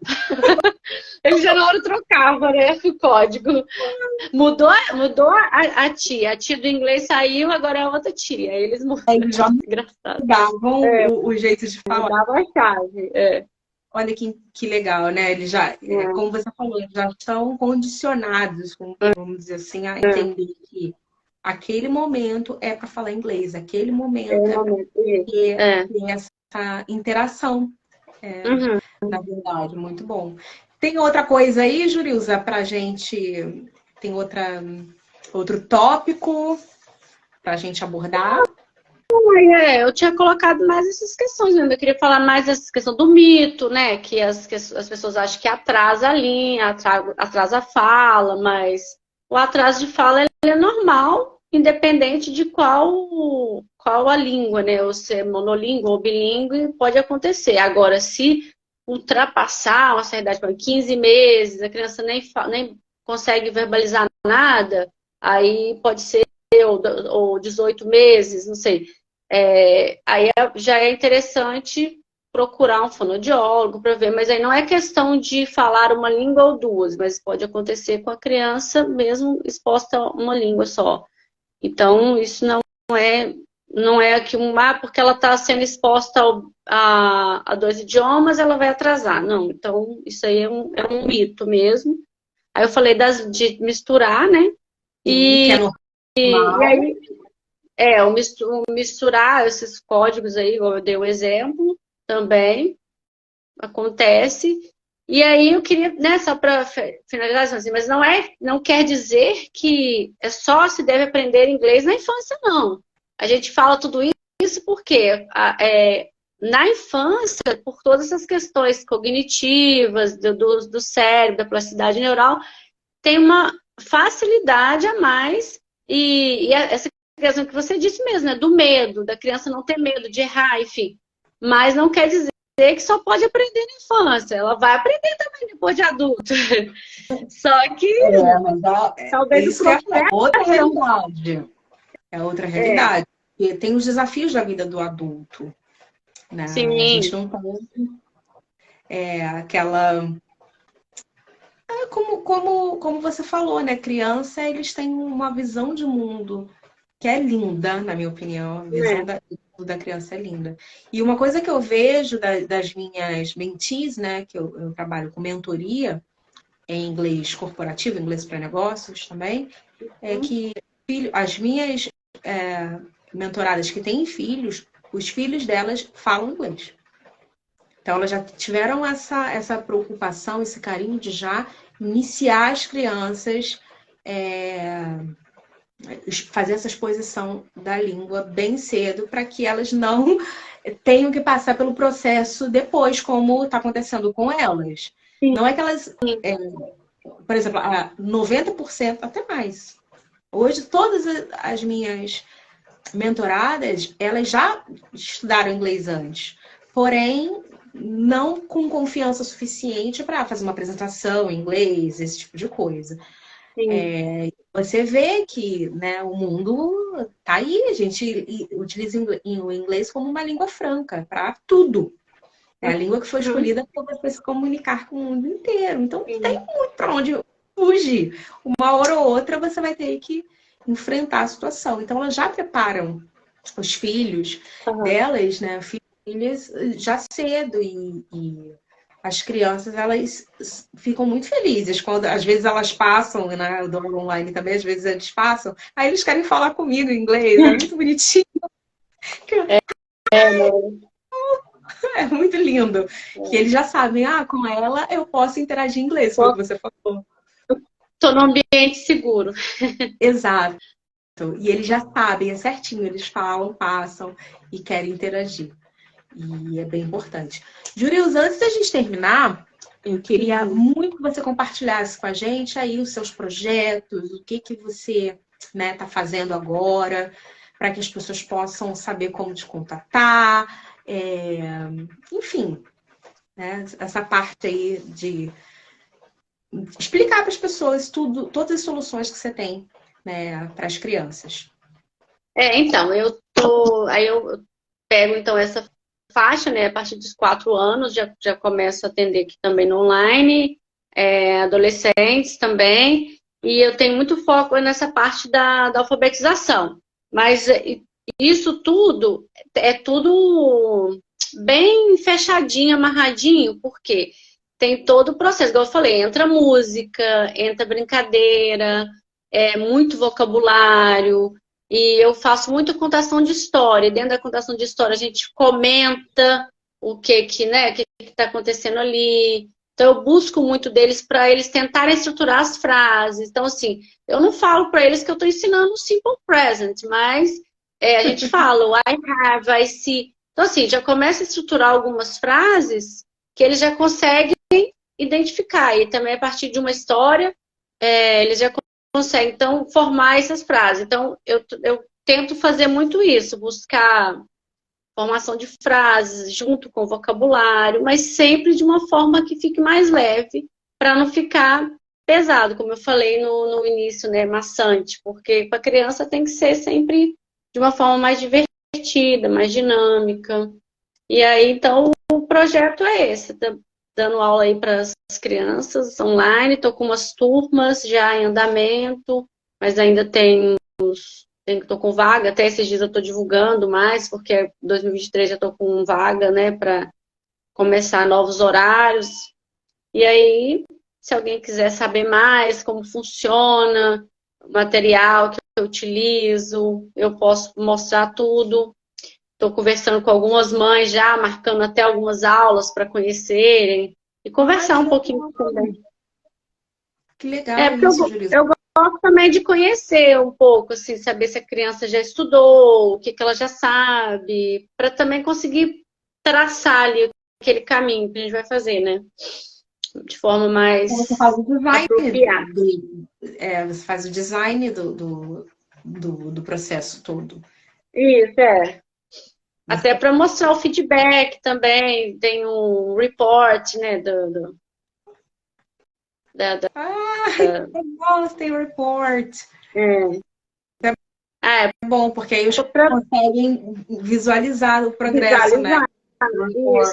Speaker 2: Ele já na hora trocava, né, o código. Mudou a tia. A tia do inglês saiu, agora é a outra tia. Aí eles mudaram.
Speaker 1: Aí eles já
Speaker 2: Engraçado.
Speaker 1: mudavam o jeito de falar.
Speaker 2: Mudava a chave.
Speaker 1: Olha que legal, né? Eles já, como você falou, eles já estão condicionados, vamos dizer assim, a entender que aquele momento é para falar inglês, aquele momento é para ter essa interação.
Speaker 2: Uhum.
Speaker 1: Na verdade, muito bom. Tem outra coisa aí, Jurilza, para gente. Tem outro tópico para a gente abordar?
Speaker 2: Eu tinha colocado mais essas questões mesmo. Eu queria falar mais dessa questão do mito, né? Que as pessoas acham que atrasa a linha, atrasa a fala, mas o atraso de fala ele é normal, independente de qual a língua, né? Ou se é monolíngue ou bilíngue, pode acontecer. Agora, se ultrapassar uma certa idade, por exemplo, 15 meses, a criança nem consegue verbalizar nada, aí pode ser ou 18 meses, não sei. Aí já é interessante procurar um fonoaudiólogo para ver, mas aí não é questão de falar uma língua ou duas, mas pode acontecer com a criança mesmo exposta a uma língua só. Então, isso não é que porque ela está sendo exposta a dois idiomas, ela vai atrasar. Não, então isso aí é um mito mesmo. Aí eu falei de misturar, né?
Speaker 1: Sim, que é
Speaker 2: E
Speaker 1: normal.
Speaker 2: aí o misturar esses códigos aí, igual eu dei o exemplo, também acontece. E aí eu queria, né, só para finalizar, assim, mas não quer dizer que só se deve aprender inglês na infância, não. A gente fala tudo isso porque na infância, por todas essas questões cognitivas, do cérebro, da plasticidade neural, tem uma facilidade a mais e essa questão que você disse mesmo, né, do medo, da criança não ter medo de errar, enfim. Mas não quer dizer que só pode aprender na infância. Ela vai aprender também depois de adulto. Só que
Speaker 1: Mas
Speaker 2: talvez o
Speaker 1: isso que é
Speaker 2: processo
Speaker 1: outra realidade. É outra
Speaker 2: é,
Speaker 1: realidade. E tem os desafios da vida do adulto, né? A gente
Speaker 2: sim,
Speaker 1: não tem aquela. Como você falou, né? Criança, eles têm uma visão de mundo que é linda, na minha opinião. A visão da criança é linda. E uma coisa que eu vejo das minhas mentees, né? Que eu trabalho com mentoria em inglês corporativo, inglês para negócios também, é que as minhas mentoradas que têm filhos, os filhos delas falam inglês. Então, elas já tiveram essa preocupação, esse carinho de já iniciar as crianças fazer essa exposição da língua bem cedo, para que elas não tenham que passar pelo processo depois, como está acontecendo com elas.
Speaker 2: sim,
Speaker 1: Não é que elas, por exemplo, 90%, até mais. Hoje, todas as minhas mentoradas, elas já estudaram inglês antes, porém não com confiança suficiente para fazer uma apresentação em inglês, esse tipo de coisa.
Speaker 2: sim.
Speaker 1: Você vê que, né, o mundo tá aí, a gente utiliza o inglês como uma língua franca para tudo. É a língua que foi escolhida para você se comunicar com o mundo inteiro. Então, não tem muito para onde fugir. Uma hora ou outra você vai ter que enfrentar a situação. Então, elas já preparam os filhos delas, né? Filhas já cedo. E as crianças, elas ficam muito felizes quando, às vezes, elas passam, né? Do online também, às vezes eles passam. Aí eles querem falar comigo em inglês. É muito bonitinho. É muito lindo. Que eles já sabem, com ela eu posso interagir em inglês, foi o que você falou.
Speaker 2: Estou num ambiente seguro.
Speaker 1: Exato. E eles já sabem, é certinho, eles falam, passam e querem interagir. E é bem importante. Július, antes da gente terminar, eu queria muito que você compartilhasse com a gente aí os seus projetos, o que você tá fazendo agora, para que as pessoas possam saber como te contatar. Enfim, né? Essa parte aí de explicar para as pessoas todas as soluções que você tem, né, para as crianças.
Speaker 2: Então, aí eu pego então essa faixa, né, a partir dos 4 anos, já começo a atender aqui também no online, adolescentes também, e eu tenho muito foco nessa parte da alfabetização. Mas isso tudo é tudo bem fechadinho, amarradinho, porque tem todo o processo, igual eu falei, entra música, entra brincadeira, muito vocabulário, e eu faço muito contação de história. Dentro da contação de história a gente comenta o que está acontecendo ali. Então eu busco muito deles para eles tentarem estruturar as frases. Então assim, eu não falo para eles que eu estou ensinando o simple present, mas a gente fala o I have, I see. Então assim, já começa a estruturar algumas frases que eles já conseguem identificar. E também a partir de uma história, eles já conseguem, então, formar essas frases. Então, eu tento fazer muito isso, buscar formação de frases junto com o vocabulário, mas sempre de uma forma que fique mais leve, para não ficar pesado, como eu falei no início, né, maçante, porque para a criança tem que ser sempre de uma forma mais divertida, mais dinâmica. E aí, então, o projeto é esse, dando aula aí para as crianças online, estou com umas turmas já em andamento, mas ainda estou com vaga, até esses dias eu estou divulgando mais, porque 2023 já estou com vaga, né, para começar novos horários. E aí, se alguém quiser saber mais como funciona, o material que eu utilizo, eu posso mostrar tudo. Estou conversando com algumas mães já, marcando até algumas aulas para conhecerem e conversar um pouquinho também.
Speaker 1: Que legal isso, Julissa.
Speaker 2: Eu gosto também de conhecer um pouco, assim, saber se a criança já estudou, o que ela já sabe, para também conseguir traçar ali aquele caminho que a gente vai fazer, né? De forma mais
Speaker 1: você faz o design
Speaker 2: apropriada.
Speaker 1: Você faz o design do processo todo.
Speaker 2: Isso, Até para mostrar o feedback também, tem um report, né,
Speaker 1: Nossa, tem report. É bom, porque aí os conseguem visualizar o progresso, né?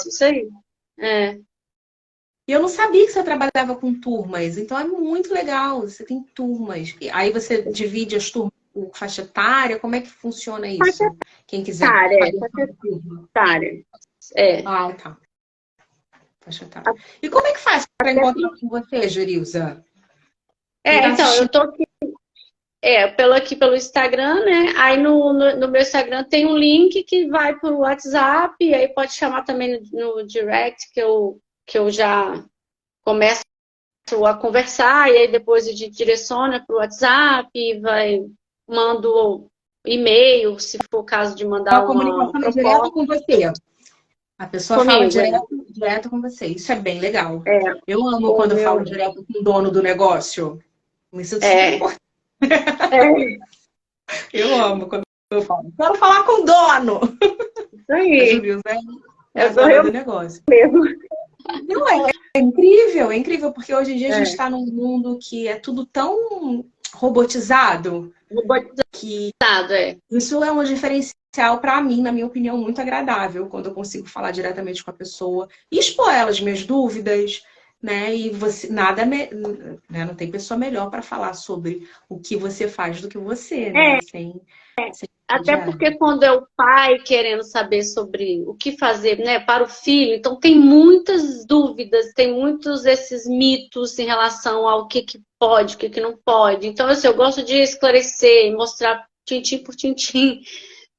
Speaker 2: Isso aí.
Speaker 1: E eu não sabia que você trabalhava com turmas, então é muito legal. Você tem turmas. Aí você divide as turmas por faixa etária, como é que funciona isso? Quem quiser
Speaker 2: faixa etária.
Speaker 1: Tá. Faixa etária. E como é que faz para encontrar com você, Jurilza?
Speaker 2: Então, eu tô aqui, pelo Instagram, né? Aí no meu Instagram tem um link que vai pro WhatsApp, e aí pode chamar também no direct, que eu já começo a conversar, e aí depois a gente direciona pro WhatsApp, mando e-mail, se for o caso de mandar uma
Speaker 1: comunicação direta com você. A pessoa fala direto com você. Isso é bem legal. Eu amo quando eu falo direto com o dono do negócio. Me sinto super importante. Eu amo quando eu falo. Quero falar com o dono.
Speaker 2: Isso aí.
Speaker 1: É o dono do negócio.
Speaker 2: Mesmo.
Speaker 1: Não, é incrível, porque hoje em dia a gente está num mundo que é tudo tão robotizado.
Speaker 2: Que isso
Speaker 1: é um diferencial social, para mim, na minha opinião, muito agradável, quando eu consigo falar diretamente com a pessoa e expor elas minhas dúvidas, né? E você, nada, né? Não tem pessoa melhor para falar sobre o que você faz do que você, né? Sem
Speaker 2: Até
Speaker 1: intermediário.
Speaker 2: porque quando é o pai querendo saber sobre o que fazer, né, para o filho, então tem muitas dúvidas, tem muitos esses mitos em relação ao que pode, o que não pode. Então, assim, eu gosto de esclarecer, mostrar tintim por tintim,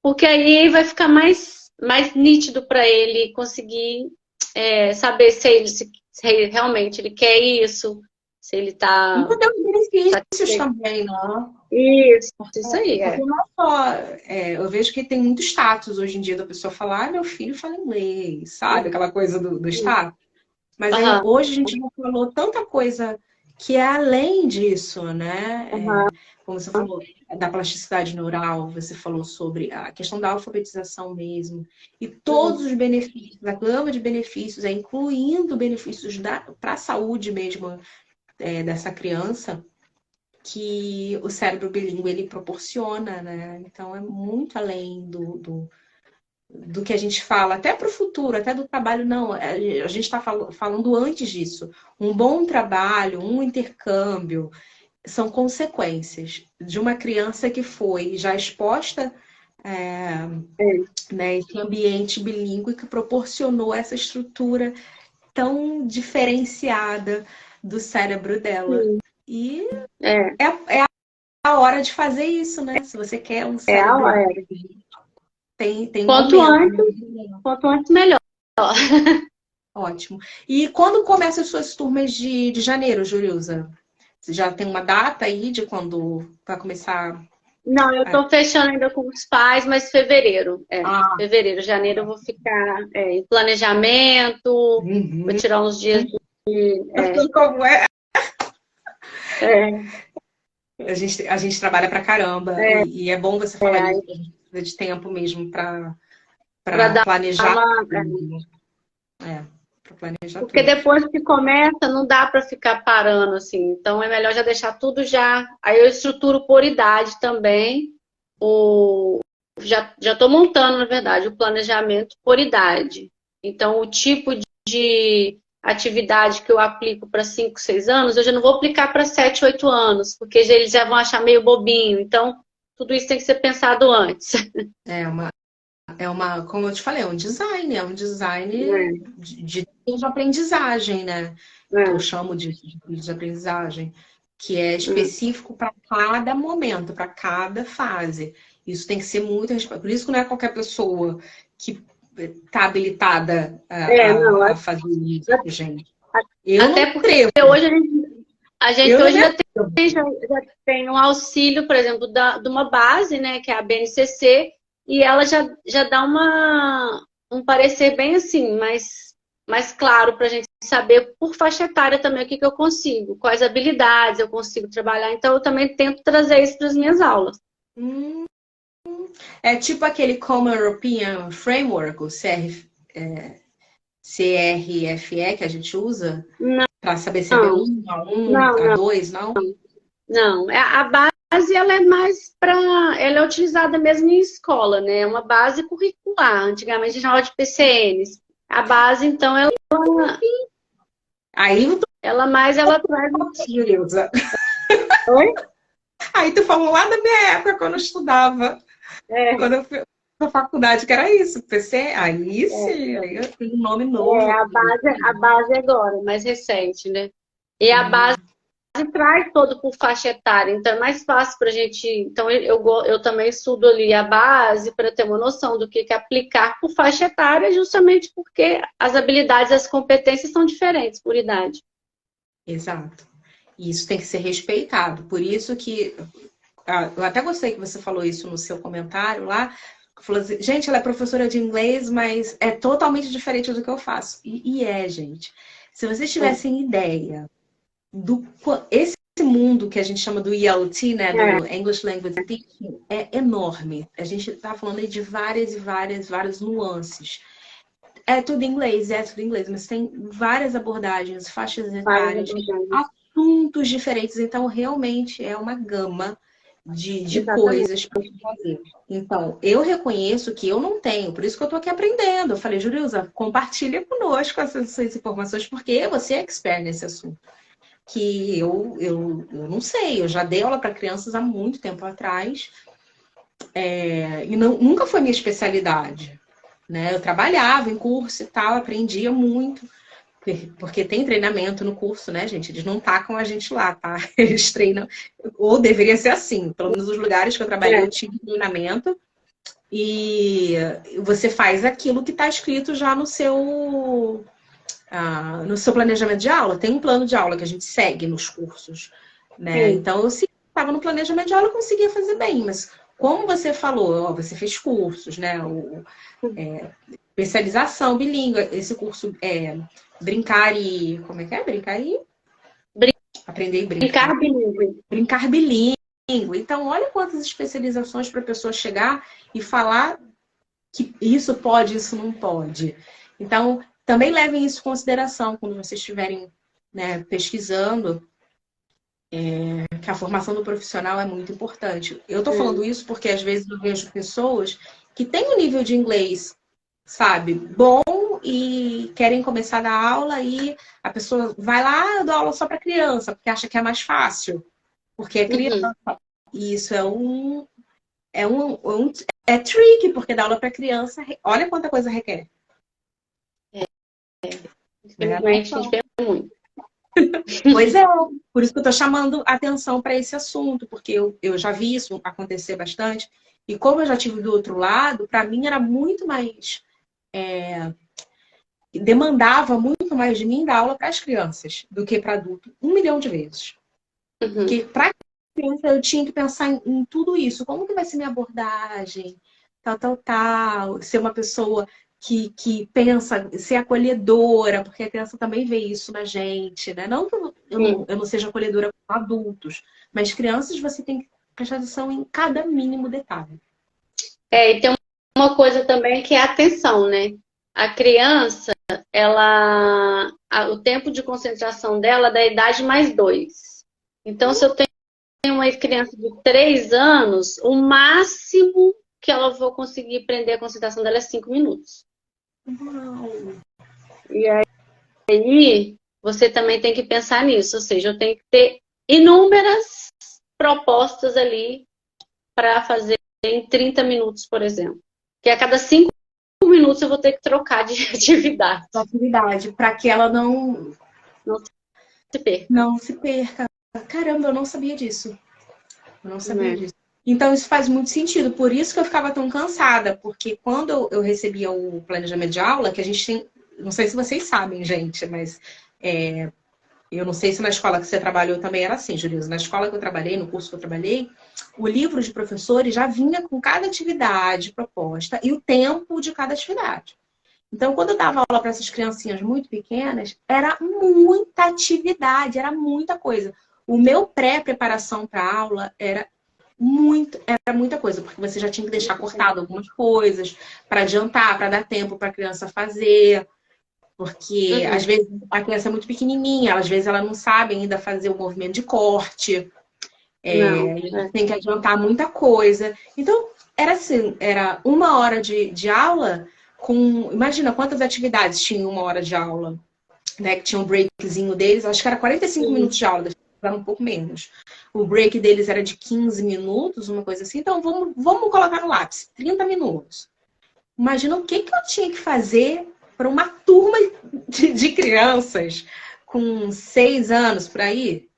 Speaker 2: porque aí vai ficar mais nítido para ele conseguir saber se realmente ele quer isso, se ele
Speaker 1: E
Speaker 2: está
Speaker 1: tem os benefícios
Speaker 2: satisfeito.
Speaker 1: também, né?
Speaker 2: Isso aí,
Speaker 1: Porque não é só. Eu vejo que tem muito status hoje em dia da pessoa falar, meu filho fala inglês, sabe? Aquela coisa do status. Mas aí,
Speaker 2: Aham,
Speaker 1: hoje a gente já falou tanta coisa que é além disso, né?
Speaker 2: aham.
Speaker 1: Como você falou da plasticidade neural, você falou sobre a questão da alfabetização mesmo, e todos os benefícios, a gama de benefícios, incluindo benefícios para a saúde mesmo dessa criança, que o cérebro bilíngue ele proporciona, né? Então é muito além do que a gente fala, até para o futuro, até do trabalho, não. A gente está falando antes disso. Um bom trabalho, um intercâmbio, são consequências de uma criança que foi já exposta, né, esse ambiente bilíngue que proporcionou essa estrutura tão diferenciada do cérebro dela. E
Speaker 2: É,
Speaker 1: é a hora de fazer isso, né? Se você quer um
Speaker 2: é a
Speaker 1: cérebro,
Speaker 2: hora.
Speaker 1: tem um
Speaker 2: Quanto
Speaker 1: momento.
Speaker 2: antes, quanto antes melhor.
Speaker 1: Ótimo. E quando começam as suas turmas de janeiro, Juliusa? Você já tem uma data aí de quando vai começar?
Speaker 2: Não, eu tô fechando ainda com os pais, mas fevereiro.
Speaker 1: Ah,
Speaker 2: Fevereiro, janeiro eu vou ficar em planejamento, vou
Speaker 1: uhum.
Speaker 2: tirar uns dias
Speaker 1: Como é?
Speaker 2: é,
Speaker 1: A gente trabalha pra caramba
Speaker 2: é,
Speaker 1: e é bom você falar isso, a gente precisa de tempo mesmo
Speaker 2: para
Speaker 1: para
Speaker 2: dar
Speaker 1: planejar
Speaker 2: uma.
Speaker 1: tudo. Para planejar
Speaker 2: Porque
Speaker 1: tudo.
Speaker 2: depois que começa, não dá para ficar parando assim. Então é melhor já deixar tudo já. Aí eu estruturo por idade também. Já estou montando, na verdade, o planejamento por idade. Então, o tipo de atividade que eu aplico para 5, 6 anos, eu já não vou aplicar para 7, 8 anos, porque eles já vão achar meio bobinho. Então, tudo isso tem que ser pensado antes.
Speaker 1: É uma, como eu te falei, é um design de aprendizagem, né? Que eu chamo de aprendizagem, que é específico para cada momento, para cada fase. Isso tem que ser muito respeitado. Por isso que não é qualquer pessoa que está habilitada
Speaker 2: Não,
Speaker 1: a fazer isso, gente. Eu não
Speaker 2: até
Speaker 1: me
Speaker 2: porque
Speaker 1: atrevo.
Speaker 2: hoje a
Speaker 1: Eu
Speaker 2: gente
Speaker 1: não
Speaker 2: hoje
Speaker 1: me
Speaker 2: já
Speaker 1: atrevo.
Speaker 2: já tem um auxílio, por exemplo, de uma base, né, que é a BNCC, e ela já dá um parecer bem assim, mais claro para a gente saber por faixa etária também o que eu consigo, quais habilidades eu consigo trabalhar. Então, eu também tento trazer isso para as minhas aulas.
Speaker 1: Hum, É tipo aquele Common European Framework, o CRFE, que a gente usa para saber se é
Speaker 2: Não,
Speaker 1: B1, A1,
Speaker 2: não, não,
Speaker 1: A2, não?
Speaker 2: não. A base, ela é mais para... Ela é utilizada mesmo em escola, né? É uma base curricular. Antigamente a gente chamava de PCNs. A base, então,
Speaker 1: Aí eu tô
Speaker 2: ela traz...
Speaker 1: curiosa.
Speaker 2: Oi?
Speaker 1: Aí tu falou lá da minha época, quando eu estudava,
Speaker 2: É,
Speaker 1: quando eu fui pra faculdade, que era isso, PC, aí sim, aí eu tenho um nome novo.
Speaker 2: a base agora, mais recente, né? E a base traz todo por faixa etária, então é mais fácil para a gente. Então eu também estudo ali a base para ter uma noção do que aplicar por faixa etária, justamente porque as habilidades e as competências são diferentes por idade.
Speaker 1: Exato. E isso tem que ser respeitado. Por isso que eu até gostei que você falou isso no seu comentário lá. Falou assim, gente, ela é professora de inglês, mas é totalmente diferente do que eu faço. E gente. Se vocês tivessem ideia esse mundo que a gente chama do ELT, né, do English Language Teaching, é enorme. A gente está falando aí de várias e várias nuances. É tudo em inglês, mas tem várias abordagens, faixas etárias, assuntos diferentes. Então, realmente é uma gama de coisas para fazer. Então, eu reconheço que eu não tenho, por isso que eu estou aqui aprendendo. Eu falei, Jurilza, compartilha conosco essas informações, porque você é expert nesse assunto. Que eu não sei, eu já dei aula para crianças há muito tempo atrás, e nunca foi minha especialidade. Né? Eu trabalhava em curso e tal, aprendia muito. Porque tem treinamento no curso, né, gente? Eles não tacam a gente lá, tá? Eles treinam, ou deveria ser assim. Pelo menos nos lugares que eu trabalhei, eu tive treinamento. E você faz aquilo que está escrito já no seu planejamento de aula. Tem um plano de aula que a gente segue nos cursos, né? Então, eu estava no planejamento de aula, eu conseguia fazer bem. Mas, como você falou, ó, você fez cursos, né? Especialização bilíngue, esse curso brincar e... Como é que é? Brincar e... Aprender e brincar.
Speaker 2: Brincar bilíngue.
Speaker 1: Brincar bilíngue. Então, olha quantas especializações para a pessoa chegar e falar que isso pode, isso não pode. Então, também levem isso em consideração quando vocês estiverem, né, pesquisando, que a formação do profissional é muito importante. Eu estou falando isso porque, às vezes, eu vejo pessoas que têm um nível de inglês, sabe, bom, e querem começar a dar aula e a pessoa vai lá, eu dou aula só para criança, porque acha que é mais fácil, porque é criança. E isso é tricky, porque dar aula para criança, olha quanta coisa requer.
Speaker 2: Infelizmente, a gente vê muito.
Speaker 1: Pois é, por isso que eu estou chamando atenção para esse assunto, porque eu já vi isso acontecer bastante, e como eu já tive do outro lado, para mim era muito mais... demandava muito mais de mim dar aula para as crianças do que para adulto, 1 milhão de vezes. Porque para criança eu tinha que pensar em tudo isso. Como que vai ser minha abordagem? Tal. Ser uma pessoa que pensa, ser acolhedora, porque a criança também vê isso na gente, né? Não que eu não seja acolhedora com adultos, mas crianças você tem que prestar atenção em cada mínimo detalhe.
Speaker 2: E tem uma coisa também que é a atenção, né? A criança, o tempo de concentração dela é da idade mais 2. Então, se eu tenho uma criança de 3 anos, o máximo que ela vai conseguir prender a concentração dela é 5 minutos. E aí, você também tem que pensar nisso. Ou seja, eu tenho que ter inúmeras propostas ali para fazer em 30 minutos, por exemplo. Que a cada 5 minutos eu vou ter que trocar de atividade.
Speaker 1: Para que ela não
Speaker 2: se perca.
Speaker 1: Não se perca. Caramba, eu não sabia disso. Eu não sabia disso. Então, isso faz muito sentido. Por isso que eu ficava tão cansada. Porque quando eu recebia o planejamento de aula, que a gente tem... Não sei se vocês sabem, gente, mas... eu não sei se na escola que você trabalhou também era assim, Juliana. Na escola que eu trabalhei, no curso que eu trabalhei, o livro de professores já vinha com cada atividade proposta e o tempo de cada atividade. Então, quando eu dava aula para essas criancinhas muito pequenas, era muita atividade, era muita coisa. O meu pré-preparação para a aula era muita coisa, porque você já tinha que deixar cortado algumas coisas para adiantar, para dar tempo para a criança fazer. Porque, às vezes, a criança é muito pequenininha, às vezes ela não sabe ainda fazer o movimento de corte. Tem que adiantar muita coisa. Então, era assim, era 1 hora de aula com... Imagina quantas atividades tinha 1 hora de aula, né? Que tinha um breakzinho deles, acho que era 45 minutos de aula, era um pouco menos. O break deles era de 15 minutos, uma coisa assim. Então, vamos colocar no lápis, 30 minutos. Imagina o que eu tinha que fazer para uma turma de crianças com 6 anos por aí,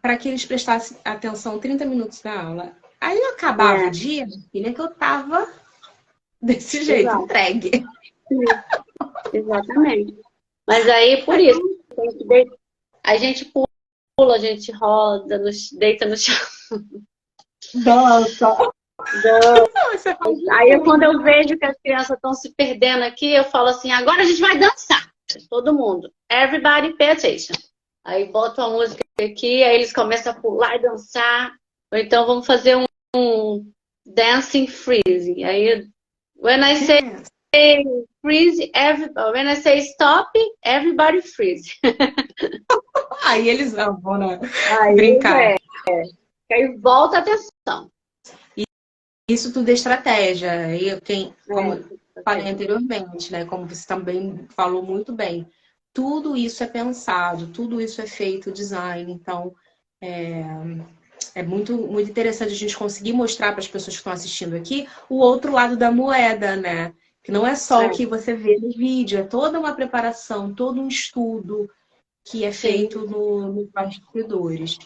Speaker 1: para que eles prestassem atenção 30 minutos na aula. Aí eu acabava o dia, filha, que eu tava desse jeito, entregue.
Speaker 2: Exatamente. Mas aí, por isso, a gente pula, a gente roda, deita no chão.
Speaker 1: Nossa!
Speaker 2: Aí, quando eu vejo que as crianças estão se perdendo aqui, eu falo assim, agora a gente vai dançar. Todo mundo. Everybody pay attention. Aí boto a música aqui, aí eles começam a pular e dançar. Ou então vamos fazer um dancing freeze. Aí, when I say freeze, when I say stop, everybody freeze.
Speaker 1: Aí eles vão, né? Brincar.
Speaker 2: que aí volta a atenção.
Speaker 1: Isso tudo é estratégia. E como eu falei anteriormente, né? Como você também falou muito bem, tudo isso é pensado, tudo isso é feito design. Então, é muito, muito interessante a gente conseguir mostrar para as pessoas que estão assistindo aqui o outro lado da moeda, né? Que não é só o que você vê no vídeo, é toda uma preparação, todo um estudo que é feito nos bastidores.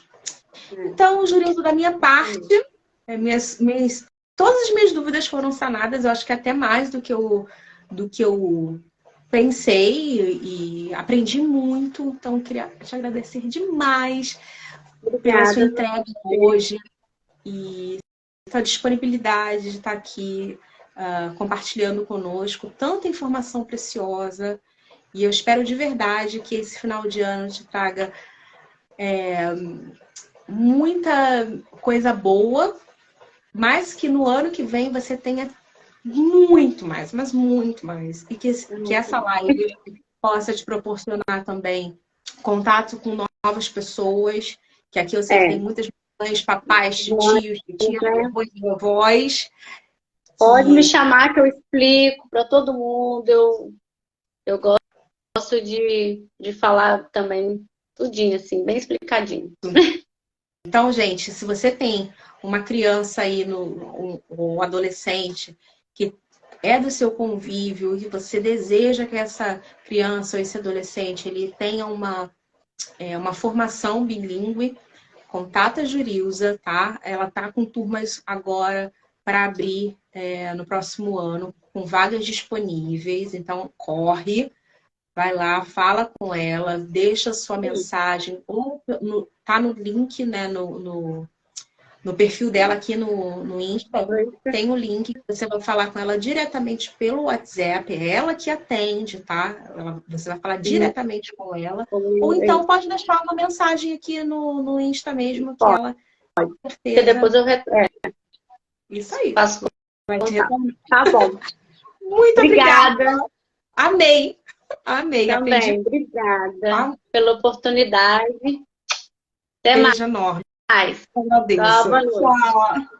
Speaker 1: Então, Jurildo, da minha parte, todas as minhas dúvidas foram sanadas, eu acho que até mais do que eu pensei e aprendi muito. Então, queria te agradecer demais pela sua entrega hoje e sua disponibilidade de estar aqui compartilhando conosco tanta informação preciosa. E eu espero de verdade que esse final de ano te traga muita coisa boa, mas que no ano que vem você tenha muito mais, mas muito mais. E que essa live possa te proporcionar também contato com novas pessoas, que aqui eu sei que tem muitas mães, papais, tios, tias, vovós.
Speaker 2: Pode me chamar que eu explico para todo mundo. Eu gosto de falar também tudinho, assim, bem explicadinho.
Speaker 1: Então, gente, se você tem uma criança aí, um adolescente, que é do seu convívio, e você deseja que essa criança ou esse adolescente ele tenha uma formação bilíngue, contata a Jurilza, tá? Ela tá com turmas agora para abrir no próximo ano, com vagas disponíveis, então corre. Vai lá, fala com ela, deixa sua mensagem, ou tá no link, né, no perfil dela aqui no Insta, tem o link, você vai falar com ela diretamente pelo WhatsApp, é ela que atende, tá? Você vai falar diretamente com ela, ou então pode deixar uma mensagem aqui no Insta mesmo, que ela, com certeza...
Speaker 2: Depois eu
Speaker 1: Isso aí.
Speaker 2: Passo.
Speaker 1: Tá bom. Muito obrigada. Amei. Amei.
Speaker 2: Também,
Speaker 1: aprendi.
Speaker 2: obrigada pela oportunidade. Até
Speaker 1: Beijo enorme.
Speaker 2: mais.
Speaker 1: Agradeço.
Speaker 2: Boa noite.
Speaker 1: Tchau.